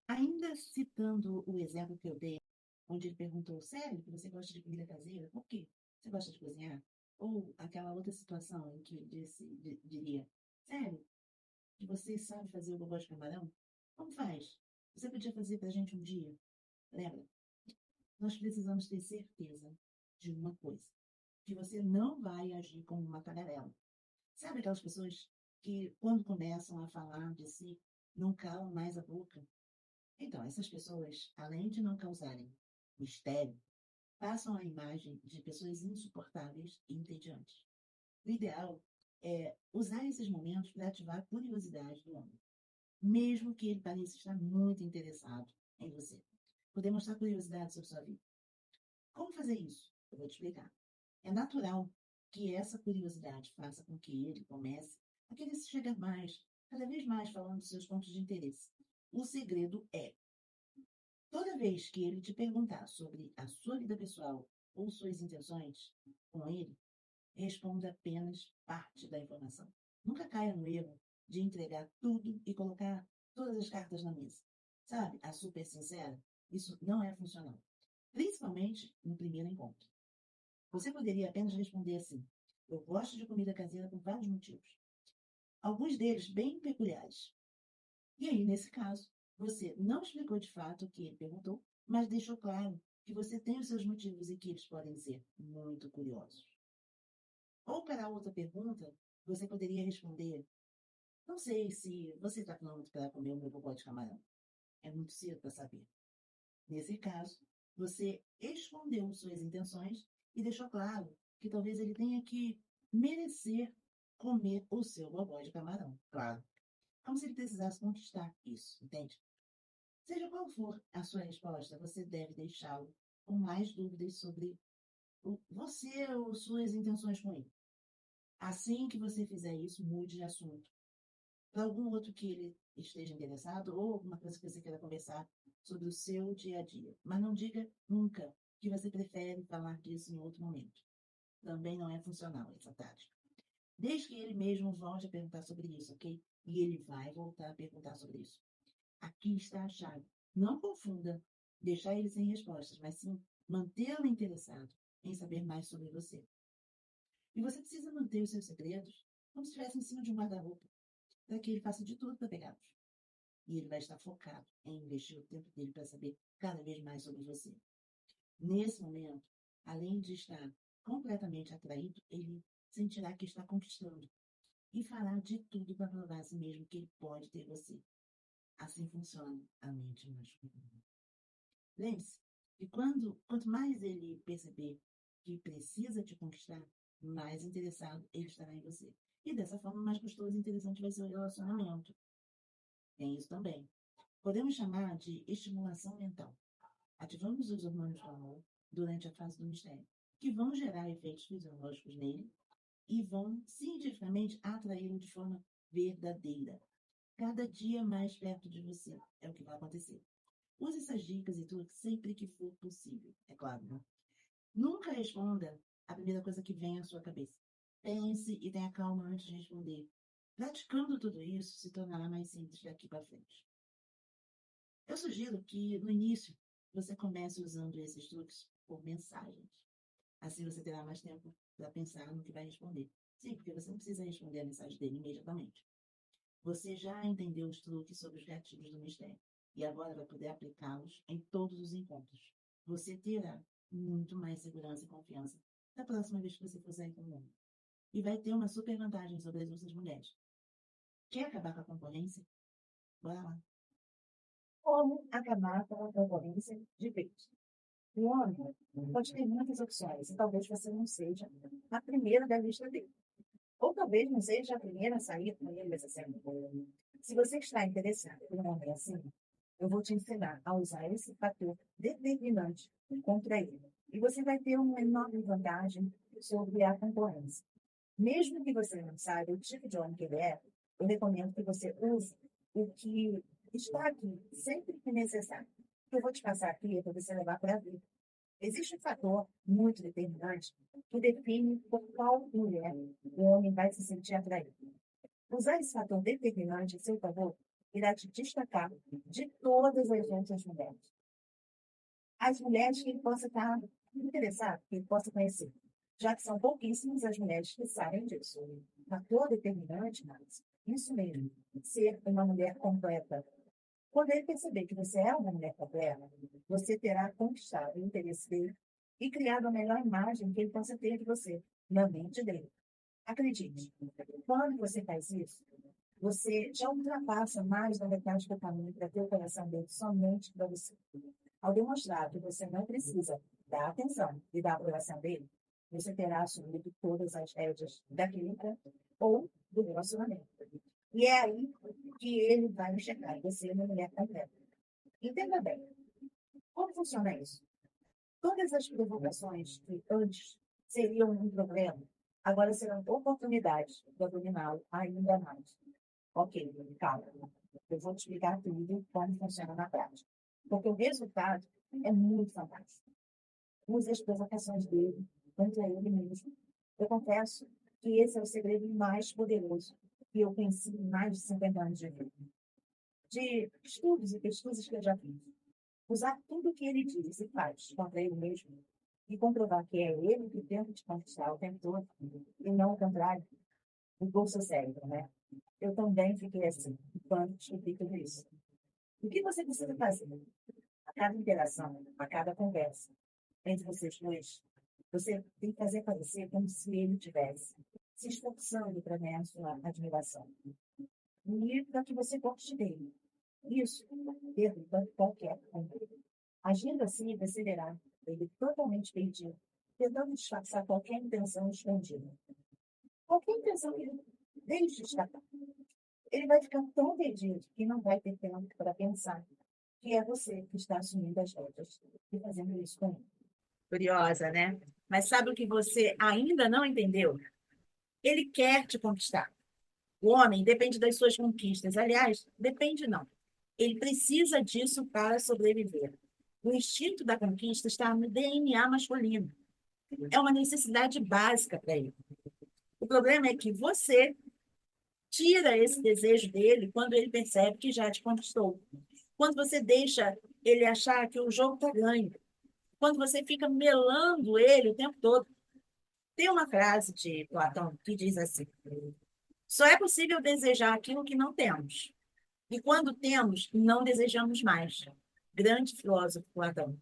Ainda citando o exemplo que eu dei, onde ele perguntou: sério que você gosta de comida caseira? Por quê? Você gosta de cozinhar? Ou aquela outra situação em que ele diria: sério que você sabe fazer o bobó de camarão? Como faz? Você podia fazer para a gente um dia? Lembra? Nós precisamos ter certeza de uma coisa: que você não vai agir como uma tagarela. Sabe aquelas pessoas que, quando começam a falar de si, não calam mais a boca? Então, essas pessoas, além de não causarem mistério, passam a imagem de pessoas insuportáveis e entediantes. O ideal é usar esses momentos para ativar a curiosidade do homem, mesmo que ele pareça estar muito interessado em você, por demonstrar curiosidade sobre sua vida. Como fazer isso? Eu vou te explicar. É natural que essa curiosidade faça com que ele comece a querer se chegar mais, cada vez mais falando dos seus pontos de interesse. O segredo é: toda vez que ele te perguntar sobre a sua vida pessoal ou suas intenções com ele, responda apenas parte da informação. Nunca caia no erro de entregar tudo e colocar todas as cartas na mesa. Sabe, a super sincera, isso não é funcional. Principalmente no primeiro encontro. Você poderia apenas responder assim: eu gosto de comida caseira por vários motivos. alguns deles bem peculiares. E aí, nesse caso, você não explicou de fato o que ele perguntou, mas deixou claro que você tem os seus motivos e que eles podem ser muito curiosos. Ou para a outra pergunta, você poderia responder: não sei se você está pronto para comer o meu bobó de camarão. É muito cedo para saber. Nesse caso, você escondeu suas intenções e deixou claro que talvez ele tenha que merecer comer o seu bobó de camarão. Claro. Como se ele precisasse conquistar isso, entende? Seja qual for a sua resposta, você deve deixá-lo com mais dúvidas sobre você ou suas intenções com ele. Assim que você fizer isso, mude de assunto para algum outro que ele esteja interessado ou alguma coisa que você queira conversar sobre o seu dia a dia. Mas não diga nunca que você prefere falar disso em outro momento. Também não é funcional essa tática. Desde que ele mesmo volte a perguntar sobre isso, ok? E ele vai voltar a perguntar sobre isso. Aqui está a chave. Não confunda deixar ele sem respostas, mas sim mantê-lo interessado em saber mais sobre você. E você precisa manter os seus segredos como se estivesse em cima de um guarda-roupa, para que ele faça de tudo para pegá-los. E ele vai estar focado em investir o tempo dele para saber cada vez mais sobre você. Nesse momento, além de estar completamente atraído, ele sentirá que está conquistando e fará de tudo para provar a si mesmo que ele pode ter você. Assim funciona a mente masculina. Lembre-se que quanto mais ele perceber que precisa te conquistar, mais interessado ele estará em você. E dessa forma, mais gostoso e interessante vai ser o relacionamento. Tem isso também. Podemos chamar de estimulação mental. Ativamos os hormônios do amor durante a fase do mistério, que vão gerar efeitos fisiológicos nele e vão cientificamente atraí-lo de forma verdadeira. Cada dia mais perto de você é o que vai acontecer. Use essas dicas e truques sempre que for possível, é claro, né? Nunca responda a primeira coisa que vem à sua cabeça. Pense e tenha calma antes de responder. Praticando tudo isso se tornará mais simples daqui para frente. Eu sugiro que, no início, você comece usando esses truques por mensagens. Assim você terá mais tempo para pensar no que vai responder. Sim, porque você não precisa responder a mensagem dele imediatamente. Você já entendeu os truques sobre os gatilhos do mistério e agora vai poder aplicá-los em todos os encontros. Você terá muito mais segurança e confiança da próxima vez que você for sair com um homem. E vai ter uma super vantagem sobre as outras mulheres. Quer acabar com a concorrência? Bora lá. Como acabar com a concorrência de vez? O homem pode ter muitas opções e talvez você não seja a primeira da lista dele. Ou talvez não seja a primeira a sair com ele nessa semana. Se você está interessado em um homem assim, eu vou te ensinar a usar esse fator determinante contra ele. E você vai ter uma enorme vantagem sobre a concorrência. Mesmo que você não saiba o tipo de homem que ele é, eu recomendo que você use o que está aqui sempre que necessário. O que eu vou te passar aqui é para você levar para a vida. Existe um fator muito determinante que define por qual mulher o homem vai se sentir atraído. Usar esse fator determinante a seu favor irá te destacar de todas as outras mulheres. As mulheres que ele possa estar interessado, que ele possa conhecer, já que são pouquíssimas as mulheres que sabem disso. Fator determinante, mas isso mesmo, ser uma mulher completa. Quando ele perceber que você é uma mulher completa, você terá conquistado o interesse dele e criado a melhor imagem que ele possa ter de você na mente dele. Acredite, quando você faz isso, você já ultrapassa mais da metade do caminho para ter o coração dele somente para você. Ao demonstrar que você não precisa da atenção e da aprovação dele, você terá assumido todas as rédeas daquele encontro ou do relacionamento. E é aí que ele vai enxergar você uma mulher completa. Entenda bem, como funciona isso? Todas as provocações que antes seriam um problema, agora serão oportunidades para dominá-lo ainda mais. Ok, calma. Eu vou te explicar tudo como funciona na prática. Porque o resultado é muito fantástico. Use as provocações dele contra ele mesmo. Eu confesso que esse é o segredo mais poderoso que eu conheci em mais de 50 anos de vida. De estudos e pesquisas que eu já fiz. Usar tudo o que ele diz e faz contra ele mesmo e comprovar que é ele que tenta te conquistar o tempo todo e não o contrário, o seu cérebro, né? Eu também fiquei assim, quando descobri tudo isso. O que você precisa fazer? A cada interação, a cada conversa entre vocês dois, você tem que fazer parecer como se ele tivesse se esforçando para ganhar sua admiração. E para que você goste dele. Isso, pergunta qualquer um. Agindo assim, você verá ele totalmente perdido, tentando disfarçar qualquer intenção escondida. Qualquer intenção que ele deixe escapar. Ele vai ficar tão perdido que não vai ter tempo para pensar que é você que está assumindo as rédeas e fazendo isso com ele. Curiosa, né? Mas sabe o que você ainda não entendeu? Ele quer te conquistar. O homem depende das suas conquistas. Aliás, depende não. Ele precisa disso para sobreviver. O instinto da conquista está no DNA masculino. É uma necessidade básica para ele. O problema é que você tira esse desejo dele quando ele percebe que já te conquistou. Quando você deixa ele achar que o jogo está ganho. Quando você fica melando ele o tempo todo. Tem uma frase de Platão que diz assim: só é possível desejar aquilo que não temos. E quando temos, não desejamos mais. Grande filósofo Platão.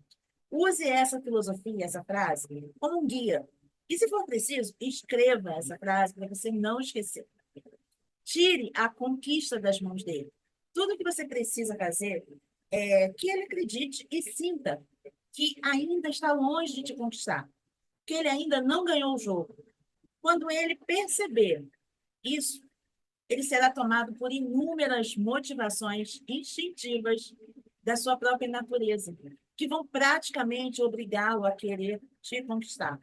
Use essa filosofia, essa frase, como um guia. E, se for preciso, escreva essa frase para você não esquecer. Tire a conquista das mãos dele. Tudo que você precisa fazer é que ele acredite e sinta que ainda está longe de te conquistar, que ele ainda não ganhou o jogo. Quando ele perceber isso, ele será tomado por inúmeras motivações instintivas da sua própria natureza, que vão praticamente obrigá-lo a querer te conquistar.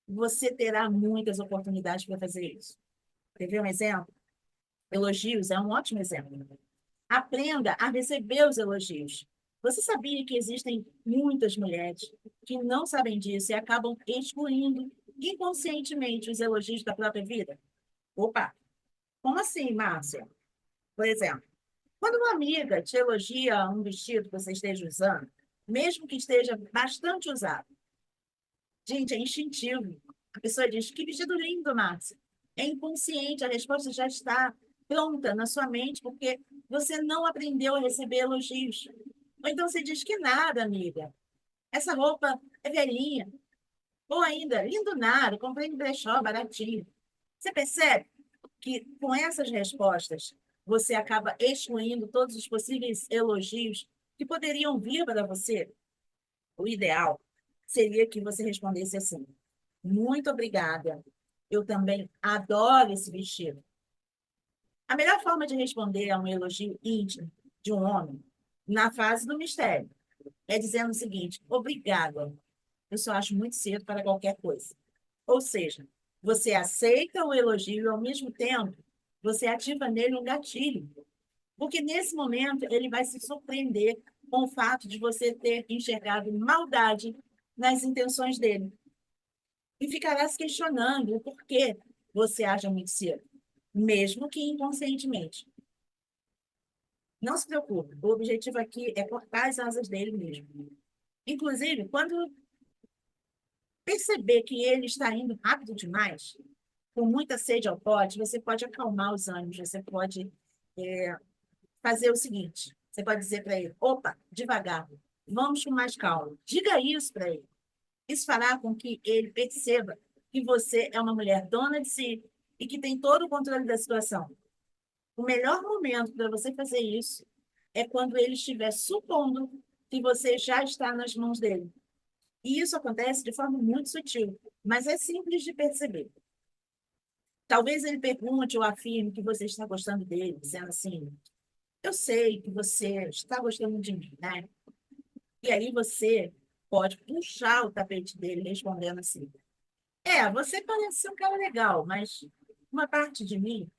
Você terá muitas oportunidades para fazer isso. Quer ver um exemplo? Elogios é um ótimo exemplo. Aprenda a receber os elogios. Você sabia que existem muitas mulheres que não sabem disso e acabam excluindo inconscientemente os elogios da própria vida? Opa, como assim, Márcia? Por exemplo, quando uma amiga te elogia um vestido que você esteja usando, mesmo que esteja bastante usado, gente, é instintivo. A pessoa diz: que vestido lindo, Márcia. É inconsciente, a resposta já está pronta na sua mente, porque você não aprendeu a receber elogios. Ou então você diz: que nada, amiga. Essa roupa é velhinha. Ou ainda, lindo nada, comprei no brechó, baratinho. Você percebe que com essas respostas você acaba excluindo todos os possíveis elogios que poderiam vir para você? O ideal seria que você respondesse assim: muito obrigada. Eu também adoro esse vestido. A melhor forma de responder a um elogio íntimo de um homem, na fase do mistério, é dizendo o seguinte: obrigada. Eu só acho muito cedo para qualquer coisa. Ou seja, você aceita o elogio e, ao mesmo tempo, você ativa nele um gatilho. Porque nesse momento ele vai se surpreender com o fato de você ter enxergado maldade nas intenções dele. E ficará se questionando o porquê você age muito cedo, mesmo que inconscientemente. Não se preocupe, o objetivo aqui é cortar as asas dele mesmo. Inclusive, quando perceber que ele está indo rápido demais, com muita sede ao pote, você pode acalmar os ânimos, você pode fazer o seguinte: você pode dizer para ele: opa, devagar, vamos com mais calma. Diga isso para ele. Isso fará com que ele perceba que você é uma mulher dona de si e que tem todo o controle da situação. O melhor momento para você fazer isso é quando ele estiver supondo que você já está nas mãos dele. E isso acontece de forma muito sutil, mas é simples de perceber. Talvez ele pergunte ou afirme que você está gostando dele, dizendo assim: eu sei que você está gostando de mim, né? E aí você pode puxar o tapete dele respondendo assim: você parece ser um cara legal, mas uma parte de mim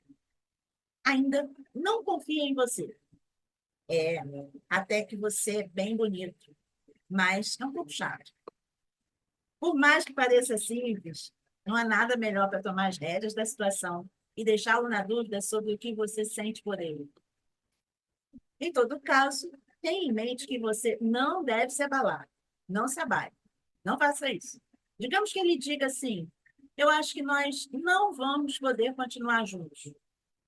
ainda não confia em você. É, até que você é bem bonito, mas é um pouco chato. Por mais que pareça simples, não há nada melhor para tomar as rédeas da situação e deixá-lo na dúvida sobre o que você sente por ele. Em todo caso, tenha em mente que você não deve se abalar. Não se abale. Não faça isso. Digamos que ele diga assim: eu acho que nós não vamos poder continuar juntos.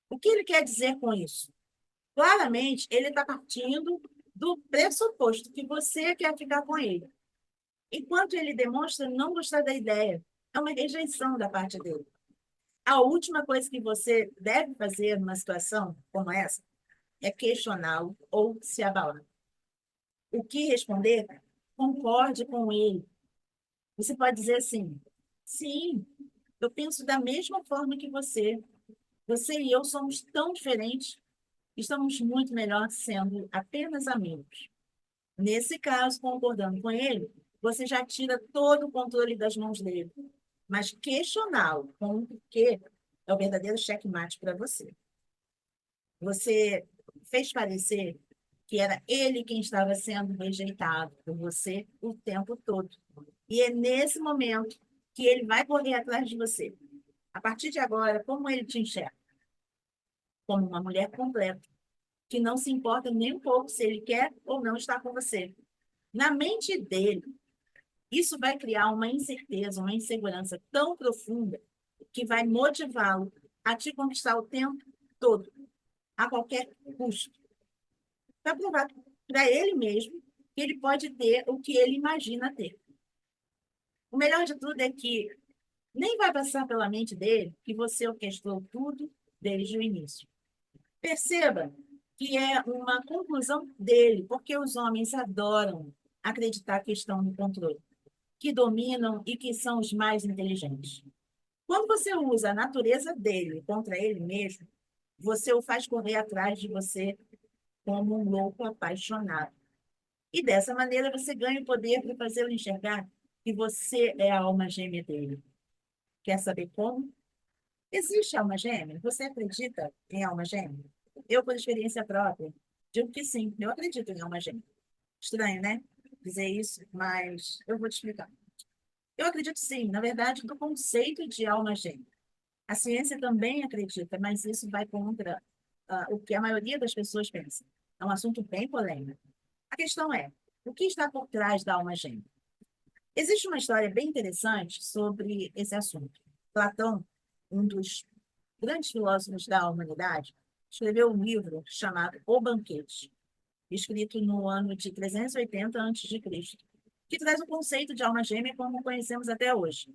O que ele quer dizer com isso? Claramente, ele está partindo do pressuposto que você quer ficar com ele, enquanto ele demonstra não gostar da ideia. É uma rejeição da parte dele. A última coisa que você deve fazer numa situação como essa é questioná-lo ou se abalar. O que responder? Concorde com ele. Você pode dizer assim: sim, eu penso da mesma forma que você. Você e eu somos tão diferentes, estamos muito melhor sendo apenas amigos. Nesse caso, concordando com ele, você já tira todo o controle das mãos dele. Mas questioná-lo com o porquê é o verdadeiro checkmate para você. Você fez parecer que era ele quem estava sendo rejeitado por você o tempo todo. E é nesse momento que ele vai correr atrás de você. A partir de agora, como ele te enxerga? Como uma mulher completa, que não se importa nem um pouco se ele quer ou não estar com você. Na mente dele, isso vai criar uma incerteza, uma insegurança tão profunda que vai motivá-lo a te conquistar o tempo todo, a qualquer custo, para provar para ele mesmo que ele pode ter o que ele imagina ter. O melhor de tudo é que nem vai passar pela mente dele que você orquestrou tudo desde o início. Perceba que é uma conclusão dele, porque os homens adoram acreditar que estão no controle, que dominam e que são os mais inteligentes. Quando você usa a natureza dele contra ele mesmo, você o faz correr atrás de você como um louco apaixonado. E dessa maneira você ganha o poder para fazê-lo enxergar que você é a alma gêmea dele. Quer saber como? Existe alma gêmea? Você acredita em alma gêmea? Eu, por experiência própria, digo que sim, eu acredito em alma gêmea. Estranho, né? Dizer isso, mas eu vou te explicar. Eu acredito sim, na verdade, no conceito de alma gêmea. A ciência também acredita, mas isso vai contra o que a maioria das pessoas pensa. É um assunto bem polêmico. A questão é, o que está por trás da alma gêmea? Existe uma história bem interessante sobre esse assunto. Platão, um dos grandes filósofos da humanidade, escreveu um livro chamado O Banquete, escrito no ano de 380 a.C., que traz o conceito de alma gêmea como conhecemos até hoje.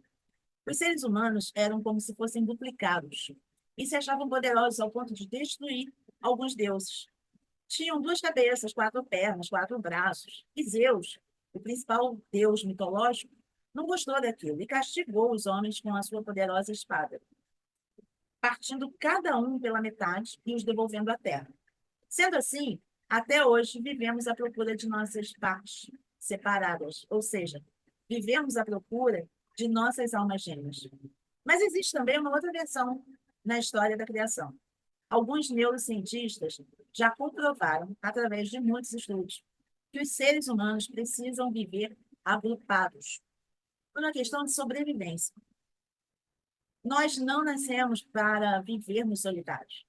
Os seres humanos eram como se fossem duplicados e se achavam poderosos ao ponto de destruir alguns deuses. Tinham duas cabeças, quatro pernas, quatro braços. E Zeus, o principal deus mitológico, não gostou daquilo e castigou os homens com a sua poderosa espada, partindo cada um pela metade e os devolvendo à terra. Sendo assim, até hoje vivemos à procura de nossas partes separadas, ou seja, vivemos à procura de nossas almas gêmeas. Mas existe também uma outra versão na história da criação. Alguns neurocientistas já comprovaram, através de muitos estudos, que os seres humanos precisam viver agrupados, por uma questão de sobrevivência. Nós não nascemos para vivermos solitários.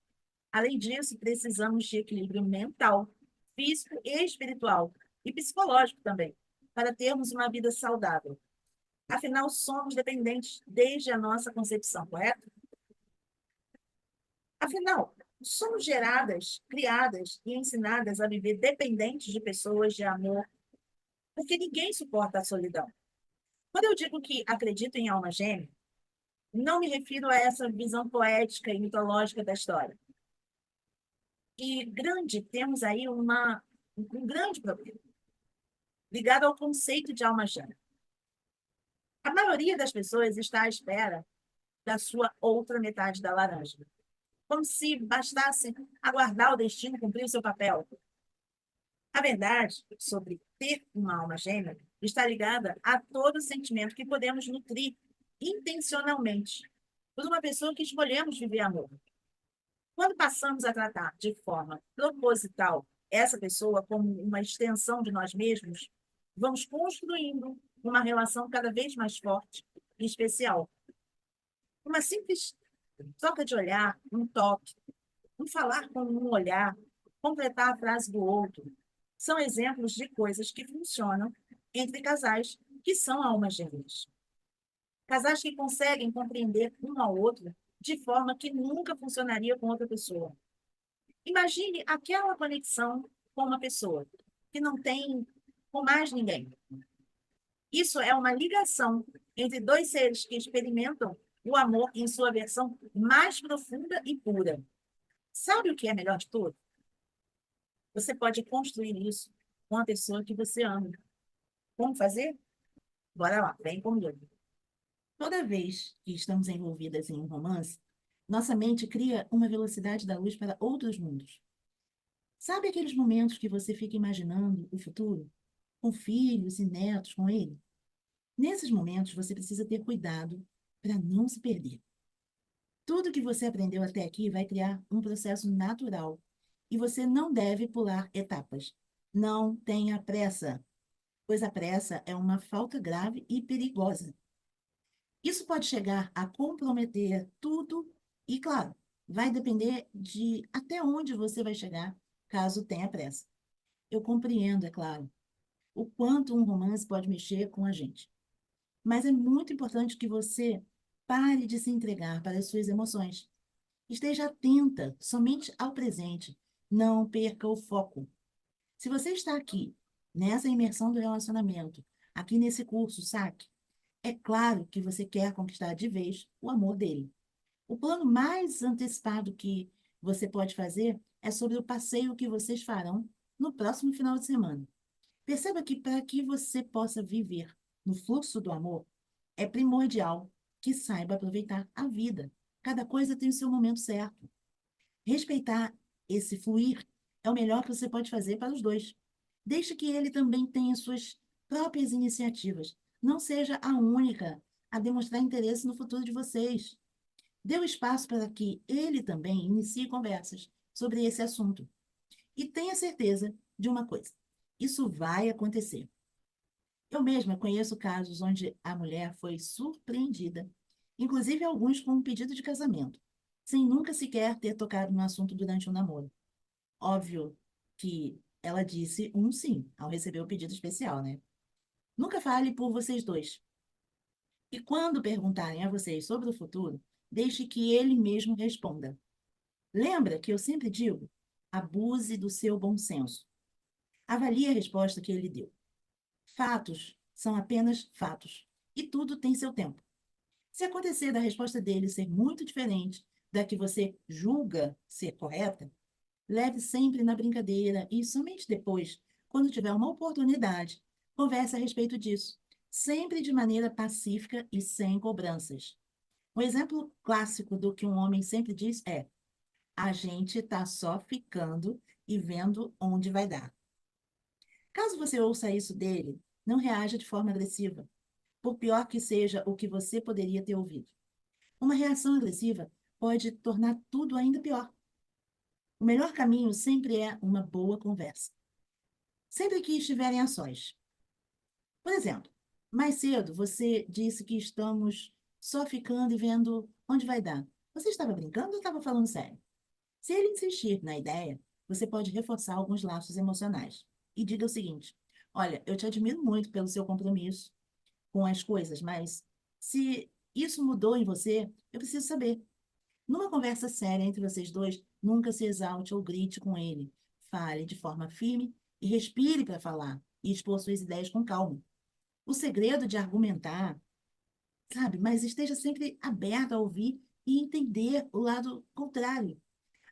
Além disso, precisamos de equilíbrio mental, físico e espiritual, e psicológico também, para termos uma vida saudável. Afinal, somos dependentes desde a nossa concepção, correto? Afinal, somos geradas, criadas e ensinadas a viver dependentes de pessoas, de amor, porque ninguém suporta a solidão. Quando eu digo que acredito em alma gêmea, não me refiro a essa visão poética e mitológica da história. E grande, temos aí um grande problema, ligado ao conceito de alma gêmea. A maioria das pessoas está à espera da sua outra metade da laranja, como se bastasse aguardar o destino cumprir o seu papel. A verdade sobre ter uma alma gêmea está ligada a todo sentimento que podemos nutrir intencionalmente por uma pessoa que escolhemos viver amor. Quando passamos a tratar de forma proposital essa pessoa como uma extensão de nós mesmos, vamos construindo uma relação cada vez mais forte e especial. Uma simples troca de olhar, um toque, um falar com um olhar, completar a frase do outro, são exemplos de coisas que funcionam entre casais que são almas gêmeas. Casais que conseguem compreender um ao outro de forma que nunca funcionaria com outra pessoa. Imagine aquela conexão com uma pessoa que não tem com mais ninguém. Isso é uma ligação entre dois seres que experimentam o amor em sua versão mais profunda e pura. Sabe o que é melhor de tudo? Você pode construir isso com a pessoa que você ama. Como fazer? Bora lá, vem comigo. Toda vez que estamos envolvidas em um romance, nossa mente cria uma velocidade da luz para outros mundos. Sabe aqueles momentos que você fica imaginando o futuro, com filhos e netos com ele? Nesses momentos, você precisa ter cuidado para não se perder. Tudo que você aprendeu até aqui vai criar um processo natural e você não deve pular etapas. Não tenha pressa, pois a pressa é uma falta grave e perigosa. Isso pode chegar a comprometer tudo e, claro, vai depender de até onde você vai chegar caso tenha pressa. Eu compreendo, é claro, o quanto um romance pode mexer com a gente. Mas é muito importante que você pare de se entregar para as suas emoções. Esteja atenta somente ao presente. Não perca o foco. Se você está aqui, nessa imersão do relacionamento, aqui nesse curso, saque, é claro que você quer conquistar de vez o amor dele. O plano mais antecipado que você pode fazer é sobre o passeio que vocês farão no próximo final de semana. Perceba que para que você possa viver no fluxo do amor, é primordial que saiba aproveitar a vida. Cada coisa tem o seu momento certo. Respeitar esse fluir é o melhor que você pode fazer para os dois. Deixe que ele também tenha suas próprias iniciativas. Não seja a única a demonstrar interesse no futuro de vocês. Dê o espaço para que ele também inicie conversas sobre esse assunto. E tenha certeza de uma coisa: isso vai acontecer. Eu mesma conheço casos onde a mulher foi surpreendida, inclusive alguns com um pedido de casamento, sem nunca sequer ter tocado no assunto durante o namoro. Óbvio que ela disse um sim ao receber o pedido especial, né? Nunca fale por vocês dois. E quando perguntarem a vocês sobre o futuro, deixe que ele mesmo responda. Lembra que eu sempre digo? Abuse do seu bom senso. Avalie a resposta que ele deu. Fatos são apenas fatos. E tudo tem seu tempo. Se acontecer da resposta dele ser muito diferente da que você julga ser correta, leve sempre na brincadeira e somente depois, quando tiver uma oportunidade, converse a respeito disso, sempre de maneira pacífica e sem cobranças. Um exemplo clássico do que um homem sempre diz é: a gente está só ficando e vendo onde vai dar. Caso você ouça isso dele, não reaja de forma agressiva, por pior que seja o que você poderia ter ouvido. Uma reação agressiva pode tornar tudo ainda pior. O melhor caminho sempre é uma boa conversa. Sempre que estiverem a sós. Por exemplo, mais cedo você disse que estamos só ficando e vendo onde vai dar. Você estava brincando ou estava falando sério? Se ele insistir na ideia, você pode reforçar alguns laços emocionais. E diga o seguinte: olha, eu te admiro muito pelo seu compromisso com as coisas, mas se isso mudou em você, eu preciso saber. Numa conversa séria entre vocês dois, nunca se exalte ou grite com ele. Fale de forma firme e respire para falar e expor suas ideias com calma. O segredo de argumentar, sabe, mas esteja sempre aberto a ouvir e entender o lado contrário.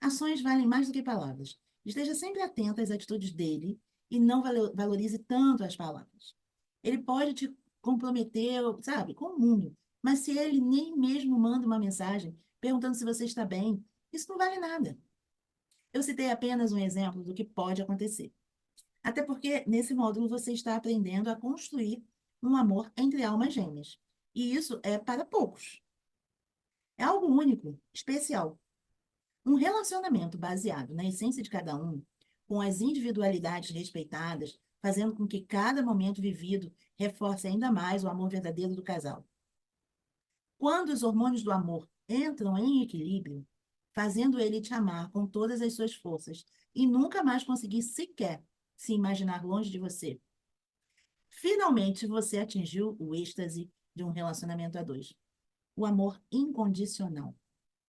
Ações valem mais do que palavras. Esteja sempre atento às atitudes dele e não valorize tanto as palavras. Ele pode te comprometer, sabe, com o mundo, mas se ele nem mesmo manda uma mensagem perguntando se você está bem, isso não vale nada. Eu citei apenas um exemplo do que pode acontecer. Até porque, nesse módulo, você está aprendendo a construir um amor entre almas gêmeas. E isso é para poucos. É algo único, especial. Um relacionamento baseado na essência de cada um, com as individualidades respeitadas, fazendo com que cada momento vivido reforce ainda mais o amor verdadeiro do casal. Quando os hormônios do amor entram em equilíbrio, fazendo ele te amar com todas as suas forças e nunca mais conseguir sequer se imaginar longe de você, Finalmente você atingiu o êxtase de um relacionamento a dois. O amor incondicional.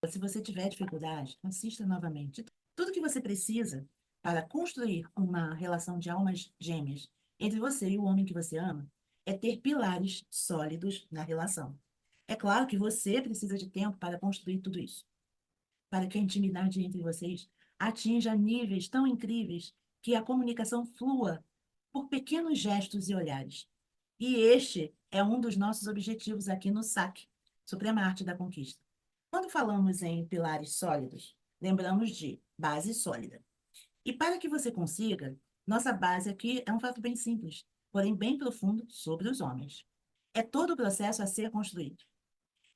Se você tiver dificuldade, assista novamente. Tudo que você precisa para construir uma relação de almas gêmeas entre você e o homem que você ama é ter pilares sólidos na relação. É claro que você precisa de tempo para construir tudo isso, para que a intimidade entre vocês atinja níveis tão incríveis que a comunicação flua por pequenos gestos e olhares. E este é um dos nossos objetivos aqui no SAC, Suprema Arte da Conquista. Quando falamos em pilares sólidos, lembramos de base sólida. E para que você consiga, nossa base aqui é um fato bem simples, porém bem profundo sobre os homens. É todo o processo a ser construído.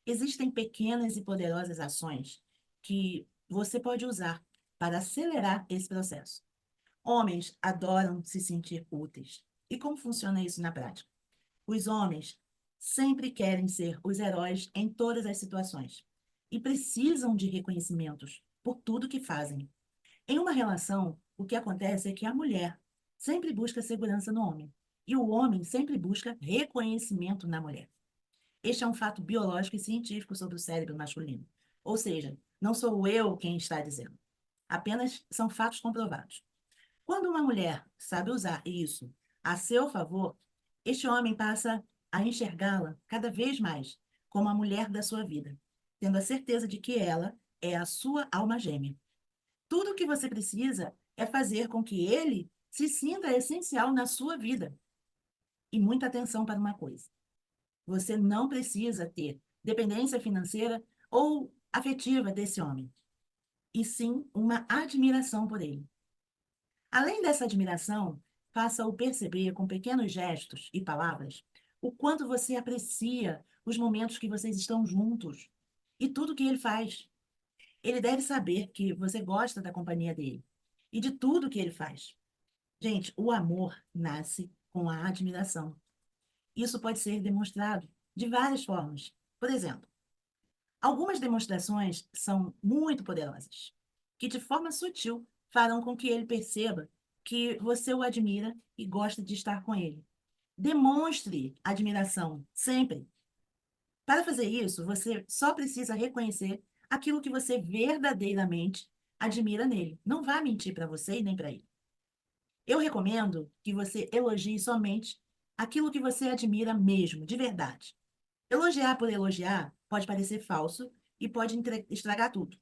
Existem pequenas e poderosas ações que você pode usar para acelerar esse processo. Homens adoram se sentir úteis. E como funciona isso na prática? Os homens sempre querem ser os heróis em todas as situações e precisam de reconhecimentos por tudo que fazem. Em uma relação, o que acontece é que a mulher sempre busca segurança no homem e o homem sempre busca reconhecimento na mulher. Este é um fato biológico e científico sobre o cérebro masculino. Ou seja, não sou eu quem está dizendo. Apenas são fatos comprovados. Quando uma mulher sabe usar isso a seu favor, este homem passa a enxergá-la cada vez mais como a mulher da sua vida, tendo a certeza de que ela é a sua alma gêmea. Tudo o que você precisa é fazer com que ele se sinta essencial na sua vida. E muita atenção para uma coisa: você não precisa ter dependência financeira ou afetiva desse homem, e sim uma admiração por ele. Além dessa admiração, faça-o perceber com pequenos gestos e palavras o quanto você aprecia os momentos que vocês estão juntos e tudo que ele faz. Ele deve saber que você gosta da companhia dele e de tudo que ele faz. Gente, o amor nasce com a admiração. Isso pode ser demonstrado de várias formas. Por exemplo, algumas demonstrações são muito poderosas, que de forma sutil farão com que ele perceba que você o admira e gosta de estar com ele. Demonstre admiração sempre. Para fazer isso, você só precisa reconhecer aquilo que você verdadeiramente admira nele. Não vá mentir para você e nem para ele. Eu recomendo que você elogie somente aquilo que você admira mesmo, de verdade. Elogiar por elogiar pode parecer falso e pode estragar tudo.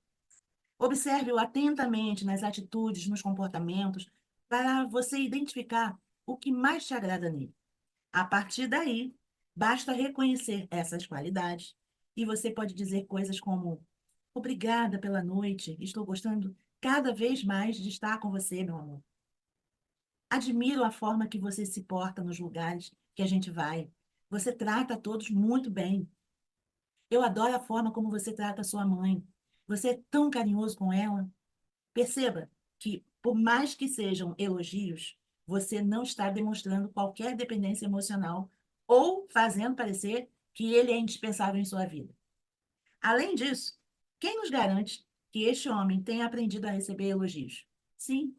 Observe-o atentamente nas atitudes, nos comportamentos, para você identificar o que mais te agrada nele. A partir daí, basta reconhecer essas qualidades e você pode dizer coisas como: obrigada pela noite, estou gostando cada vez mais de estar com você, meu amor. Admiro a forma que você se porta nos lugares que a gente vai. Você trata todos muito bem. Eu adoro a forma como você trata a sua mãe. Você é tão carinhoso com ela. Perceba que, por mais que sejam elogios, você não está demonstrando qualquer dependência emocional ou fazendo parecer que ele é indispensável em sua vida. Além disso, quem nos garante que este homem tenha aprendido a receber elogios? Sim,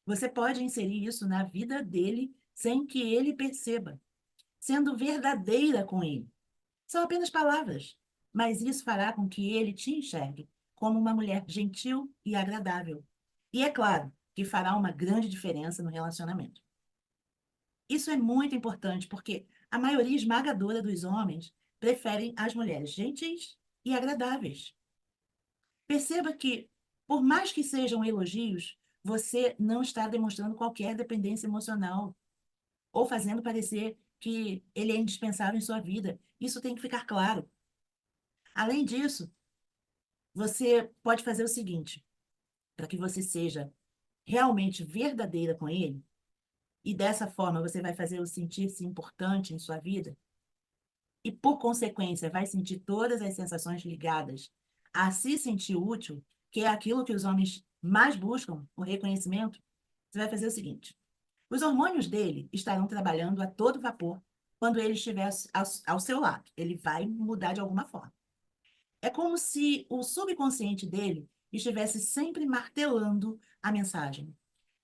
você pode inserir isso na vida dele sem que ele perceba, sendo verdadeira com ele. São apenas palavras, mas isso fará com que ele te enxergue como uma mulher gentil e agradável. E é claro que fará uma grande diferença no relacionamento. Isso é muito importante porque a maioria esmagadora dos homens preferem as mulheres gentis e agradáveis. Perceba que, por mais que sejam elogios, você não está demonstrando qualquer dependência emocional ou fazendo parecer que ele é indispensável em sua vida. Isso tem que ficar claro. Além disso, você pode fazer o seguinte, para que você seja realmente verdadeira com ele, e dessa forma você vai fazer-o sentir-se importante em sua vida, e por consequência vai sentir todas as sensações ligadas a se sentir útil, que é aquilo que os homens mais buscam, o reconhecimento. Você vai fazer o seguinte: os hormônios dele estarão trabalhando a todo vapor quando ele estiver ao seu lado. Ele vai mudar de alguma forma. É como se o subconsciente dele estivesse sempre martelando a mensagem: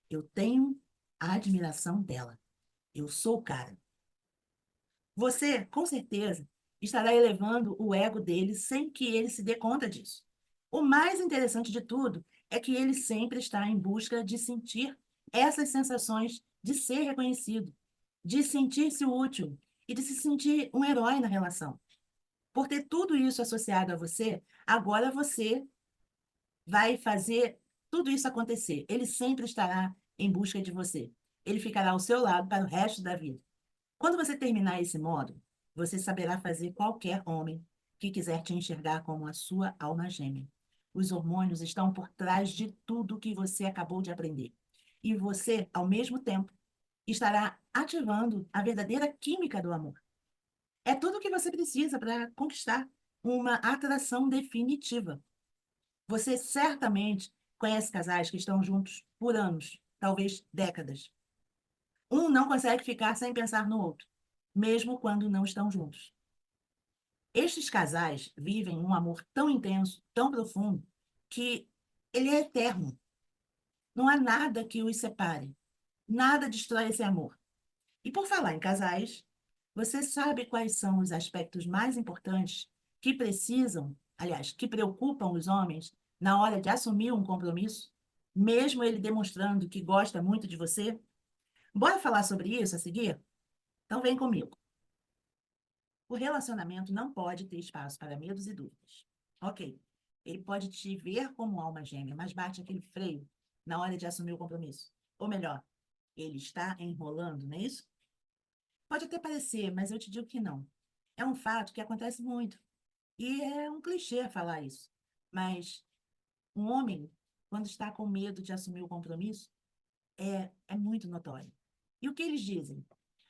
eu tenho a admiração dela. Eu sou o cara. Você, com certeza, estará elevando o ego dele sem que ele se dê conta disso. O mais interessante de tudo é que ele sempre está em busca de sentir essas sensações de ser reconhecido, de sentir-se útil e de se sentir um herói na relação. Por ter tudo isso associado a você, agora você vai fazer tudo isso acontecer. Ele sempre estará em busca de você. Ele ficará ao seu lado para o resto da vida. Quando você terminar esse módulo, você saberá fazer qualquer homem que quiser te enxergar como a sua alma gêmea. Os hormônios estão por trás de tudo que você acabou de aprender. E você, ao mesmo tempo, estará ativando a verdadeira química do amor. É tudo o que você precisa para conquistar uma atração definitiva. Você certamente conhece casais que estão juntos por anos, talvez décadas. Um não consegue ficar sem pensar no outro, mesmo quando não estão juntos. Estes casais vivem um amor tão intenso, tão profundo, que ele é eterno. Não há nada que os separe. Nada destrói esse amor. E por falar em casais, você sabe quais são os aspectos mais importantes que precisam, aliás, que preocupam os homens na hora de assumir um compromisso, mesmo ele demonstrando que gosta muito de você? Bora falar sobre isso a seguir? Então vem comigo. O relacionamento não pode ter espaço para medos e dúvidas. Ok, ele pode te ver como alma gêmea, mas bate aquele freio na hora de assumir o compromisso. Ou melhor, ele está enrolando, não é isso? Pode até parecer, mas eu te digo que não. É um fato que acontece muito. E é um clichê falar isso. Mas um homem, quando está com medo de assumir o compromisso, é muito notório. E o que eles dizem?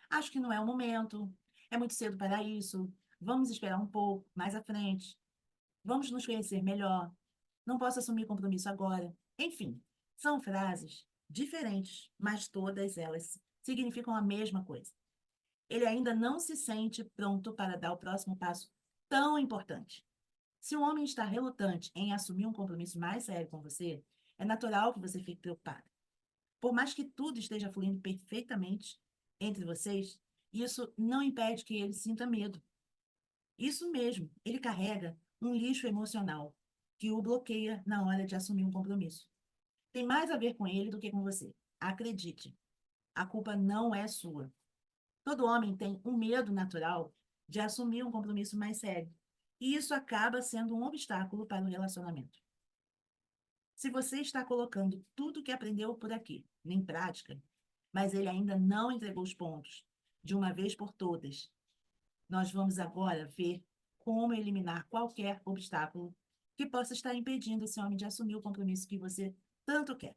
Acho que não é o momento, é muito cedo para isso, vamos esperar um pouco, mais à frente, vamos nos conhecer melhor, não posso assumir compromisso agora. Enfim, são frases diferentes, mas todas elas significam a mesma coisa. Ele ainda não se sente pronto para dar o próximo passo tão importante. Se um homem está relutante em assumir um compromisso mais sério com você, é natural que você fique preocupado. Por mais que tudo esteja fluindo perfeitamente entre vocês, isso não impede que ele sinta medo. Isso mesmo, ele carrega um lixo emocional que o bloqueia na hora de assumir um compromisso. Tem mais a ver com ele do que com você. Acredite, a culpa não é sua. Todo homem tem um medo natural de assumir um compromisso mais sério. E isso acaba sendo um obstáculo para o relacionamento. Se você está colocando tudo que aprendeu por aqui em prática, mas ele ainda não entregou os pontos de uma vez por todas, nós vamos agora ver como eliminar qualquer obstáculo que possa estar impedindo esse homem de assumir o compromisso que você tanto quer.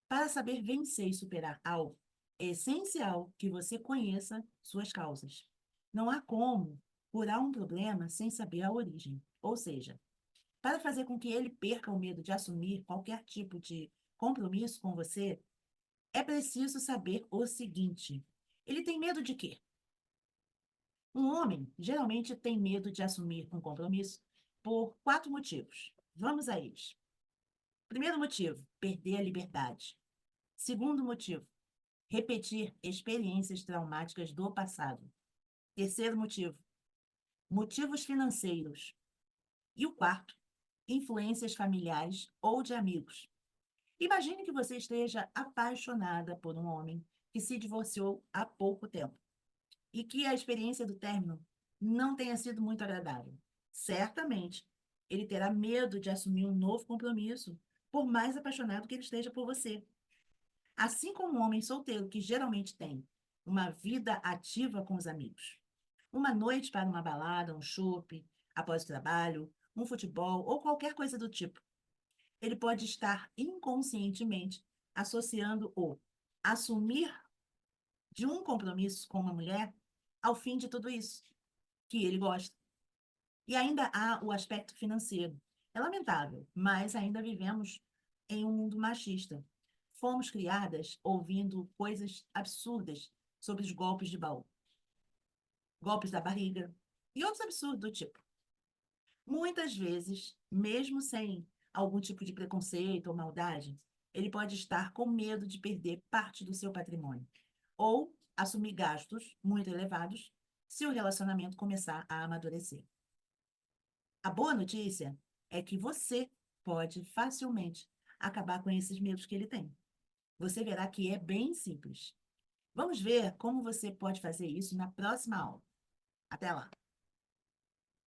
Para saber vencer e superar algo, é essencial que você conheça suas causas. Não há como curar um problema sem saber a origem. Ou seja, para fazer com que ele perca o medo de assumir qualquer tipo de compromisso com você, é preciso saber o seguinte: ele tem medo de quê? Um homem geralmente tem medo de assumir um compromisso por 4 motivos. Vamos a eles. Primeiro motivo, perder a liberdade. Segundo motivo, repetir experiências traumáticas do passado. Terceiro motivo, motivos financeiros. E o quarto, influências familiares ou de amigos. Imagine que você esteja apaixonada por um homem que se divorciou há pouco tempo e que a experiência do término não tenha sido muito agradável. Certamente, ele terá medo de assumir um novo compromisso, por mais apaixonado que ele esteja por você. Assim como um homem solteiro que geralmente tem uma vida ativa com os amigos. Uma noite para uma balada, um chopp, após o trabalho, um futebol ou qualquer coisa do tipo. Ele pode estar inconscientemente associando o assumir de um compromisso com uma mulher ao fim de tudo isso, que ele gosta. E ainda há o aspecto financeiro. É lamentável, mas ainda vivemos em um mundo machista. Fomos criadas ouvindo coisas absurdas sobre os golpes de baú, golpes da barriga e outros absurdos do tipo. Muitas vezes, mesmo sem algum tipo de preconceito ou maldade, ele pode estar com medo de perder parte do seu patrimônio ou assumir gastos muito elevados se o relacionamento começar a amadurecer. A boa notícia é que você pode facilmente acabar com esses medos que ele tem. Você verá que é bem simples. Vamos ver como você pode fazer isso na próxima aula. Até lá!